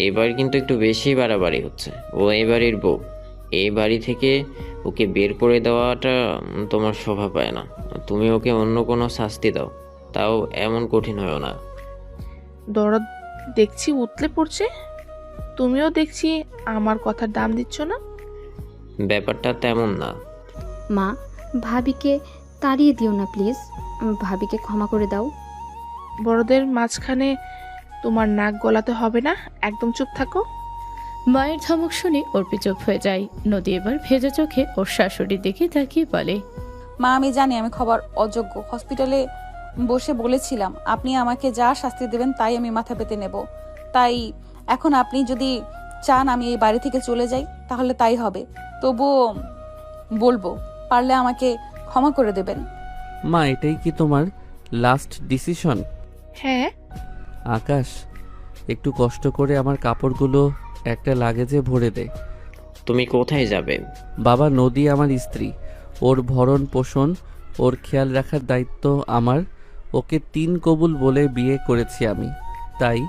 এবার কিন্তু একটু বেশি বাড়াবাড়ি হচ্ছে। ও এই বাড়ির বউ, এই বাড়ি থেকে ওকে বের করে দেওয়াটা তোমার শোভা পায় না। তুমি ওকে অন্য কোনো শাস্তি দাও, তাও এমন কঠিন হয়েও না। দরদ দেখছি উতলে পড়ছে, তুমিও দেখছি আমার কথার দাম দিচ্ছ না। ব্যাপারটা তেমন না। মা, ভাবিকে তাড়িয়ে দিও না প্লিজ, ভাবিকে ক্ষমা করে দাও। বড়দের মাঝখানে তোমার নাক গলাতে হবে না, একদম চুপ থাকো। মায়ের ধমক শুনে অর্পি চুপ হয়ে যায়। নদী এবার ভেজা চোখে ওর শাশুড়ির দিকে তাকিয়ে বলে, মা, আমি জানি আমি ক্ষমার অযোগ্য। হসপিটালে বসে বলেছিলাম আপনি আমাকে যা শাস্তি দেবেন তাই আমি মাথা পেতে নেব। তাই এখন আপনি যদি চান আমি এই বাড়ি থেকে চলে যাই তাহলে তাই হবে। তবুও বলবো, পারলে আমাকে ক্ষমা করে দেবেন। মা, এটাই কি তোমার লাস্ট ডিসিশন? হ্যাঁ। আকাশ, একটু কষ্ট করে আমার কাপড়গুলো একটা লাগেজে ভরে দে। তুমি কোথায় যাবে? বাবা, নদী আমার স্ত্রী, ওর ভরণ পোষণ, ওর খেয়াল রাখার দায়িত্ব আমার। ওকে 3 কবুল বলে বিয়ে করেছি আমি, তাই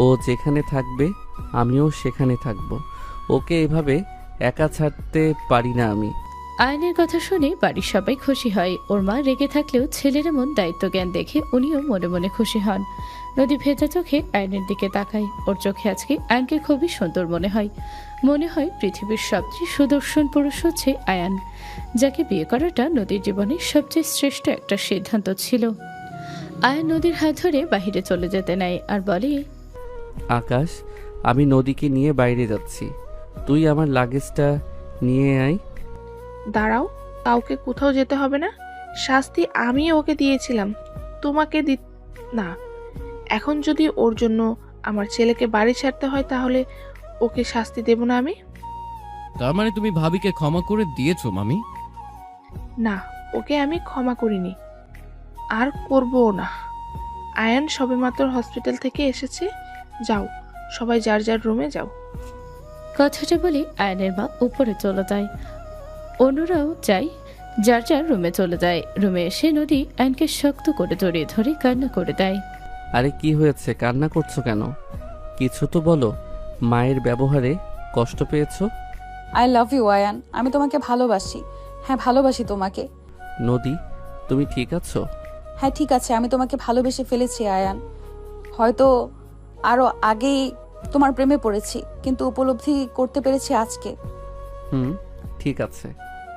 ও যেখানে থাকবে আমিও সেখানে থাকব। ওকে এভাবে একা ছাড়তে পারি না আমি। আয়নের কথা শুনে বাড়ির সবাই খুশি হয়। ওর মা রেগে থাকলেও ছেলের এমন দায়িত্ব জ্ঞান দেখে উনিও মনে মনে খুশি হন। নদী ভেজা চোখে আয়নের দিকে তাকায়। ওর চোখে আজকে আয়নকে খুবই সুন্দর মনে হয়। মনে হয় পৃথিবীর সবচেয়ে সুদর্শন পুরুষ হচ্ছে আয়ান, যাকে বিয়ে করাটা নদীর জীবনের সবচেয়ে শ্রেষ্ঠ একটা সিদ্ধান্ত ছিল। আয়ান নদীর হাত ধরে বাহিরে চলে যেতে নেয় আর বলে, আকাশ, আমি নদীকে নিয়ে বাইরে যাচ্ছি, তুই আমার লাগেজটা নিয়ে আয়। দাঁড়াও, কাউকে কোথাও যেতে হবে না। শাস্তি আমি ওকে দিয়েছিলাম, তোমাকে না। এখন যদি ওর জন্য আমার ছেলেকে বাড়ি ছাড়তে হয় তাহলে ওকে শাস্তি দেব না আমি। তার মানে তুমি ভাবিকে ক্ষমা করে দিয়েছো মামি? না, ওকে আমি ক্ষমা করিনি, আর করবও না। আয়ান সবেমাত্র হসপিটাল থেকে এসেছে, যাও সবাই যার যার রুমে যাও। কথাটা বলে আয়নের মা উপরে চলে যায়। অন্যরাও যায়। যার যার রুমে চলে যায়। রুমে এসে নদী আয়নকে শক্ত করে জড়িয়ে ধরে কান্না করে দেয়। আরে কি হয়েছে, কান্না করছো কেন? কিছু তো বলো। মায়ের ব্যবহারে কষ্ট পেয়েছো? আই লাভ ইউ আয়ান, আমি তোমাকে ভালোবাসি। হ্যাঁ ভালোবাসি তোমাকে। নদী, তুমি ঠিক আছো? হ্যাঁ ঠিক আছে, আমি তোমাকে ভালোবেসে ফেলেছি আয়ান। হয়তো আরো আগেই তোমার প্রেমে পড়েছি, কিন্তু উপলব্ধি করতে পেরেছি আজকে। হুম, ঠিক আছে।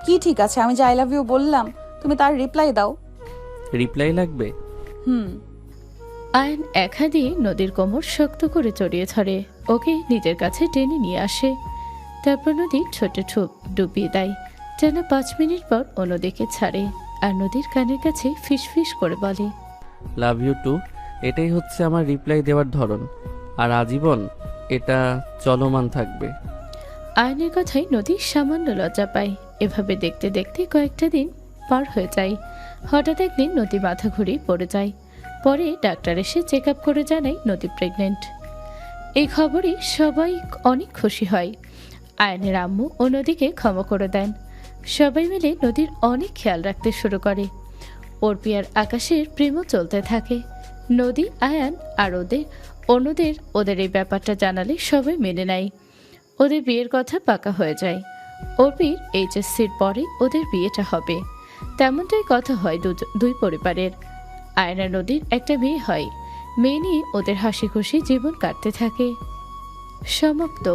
কি ঠিক আছে? আমি যে আই লাভ ইউ বললাম, তুমি তার রিপ্লাই দাও। রিপ্লাই লাগবে? হুম। আয়ন এক হাত দিয়ে নদীর কোমর শক্ত করে জড়িয়ে ধরে, ওকে নিজের কাছে টেনে নিয়ে আসে। তারপর নদী ছোট ঠোপ ডুবিয়ে দেয়, যেন 5 মিনিট পর অন্যদিকে ছাড়ে। আর নদীর কানের কাছে ফিসফিস করে বলে, লাভ ইউ টু। এটাই হচ্ছে আমার রিপ্লাই দেওয়ার ধরন, আর আজীবন এটা চলমান থাকবে। আয়নের কথায় নদী সামান্য লজ্জা পায়। এভাবে দেখতে দেখতে কয়েকটা দিন পার হয়ে যায়। হঠাৎ একদিন নদী মাথা ঘুরিয়ে পড়ে যায়। পরে ডাক্তার এসে চেক আপ করে জানায় নদী প্রেগনেন্ট। এই খবরে সবাই অনেক খুশি হয়। আয়নের আম্মু ও নদীকে ক্ষমা করে দেন। সবাই মিলে নদীর অনেক খেয়াল রাখতে শুরু করে। অর্পি আর আকাশের প্রেমও চলতে থাকে। নদী, আয়ান আর অন্যদের ওদের এই ব্যাপারটা জানালে সবাই মেনে নেয়। ওদের বিয়ের কথা পাকা হয়ে যায়। অর্পির এইচএসসির পরে ওদের বিয়েটা হবে, তেমনটাই কথা হয় দুই পরিবারের। আয়না নদীর একটা মেয়ে হয়। মেয়ে নিয়ে ওদের হাসি খুশি জীবন কাটতে থাকে। সমাপ্ত।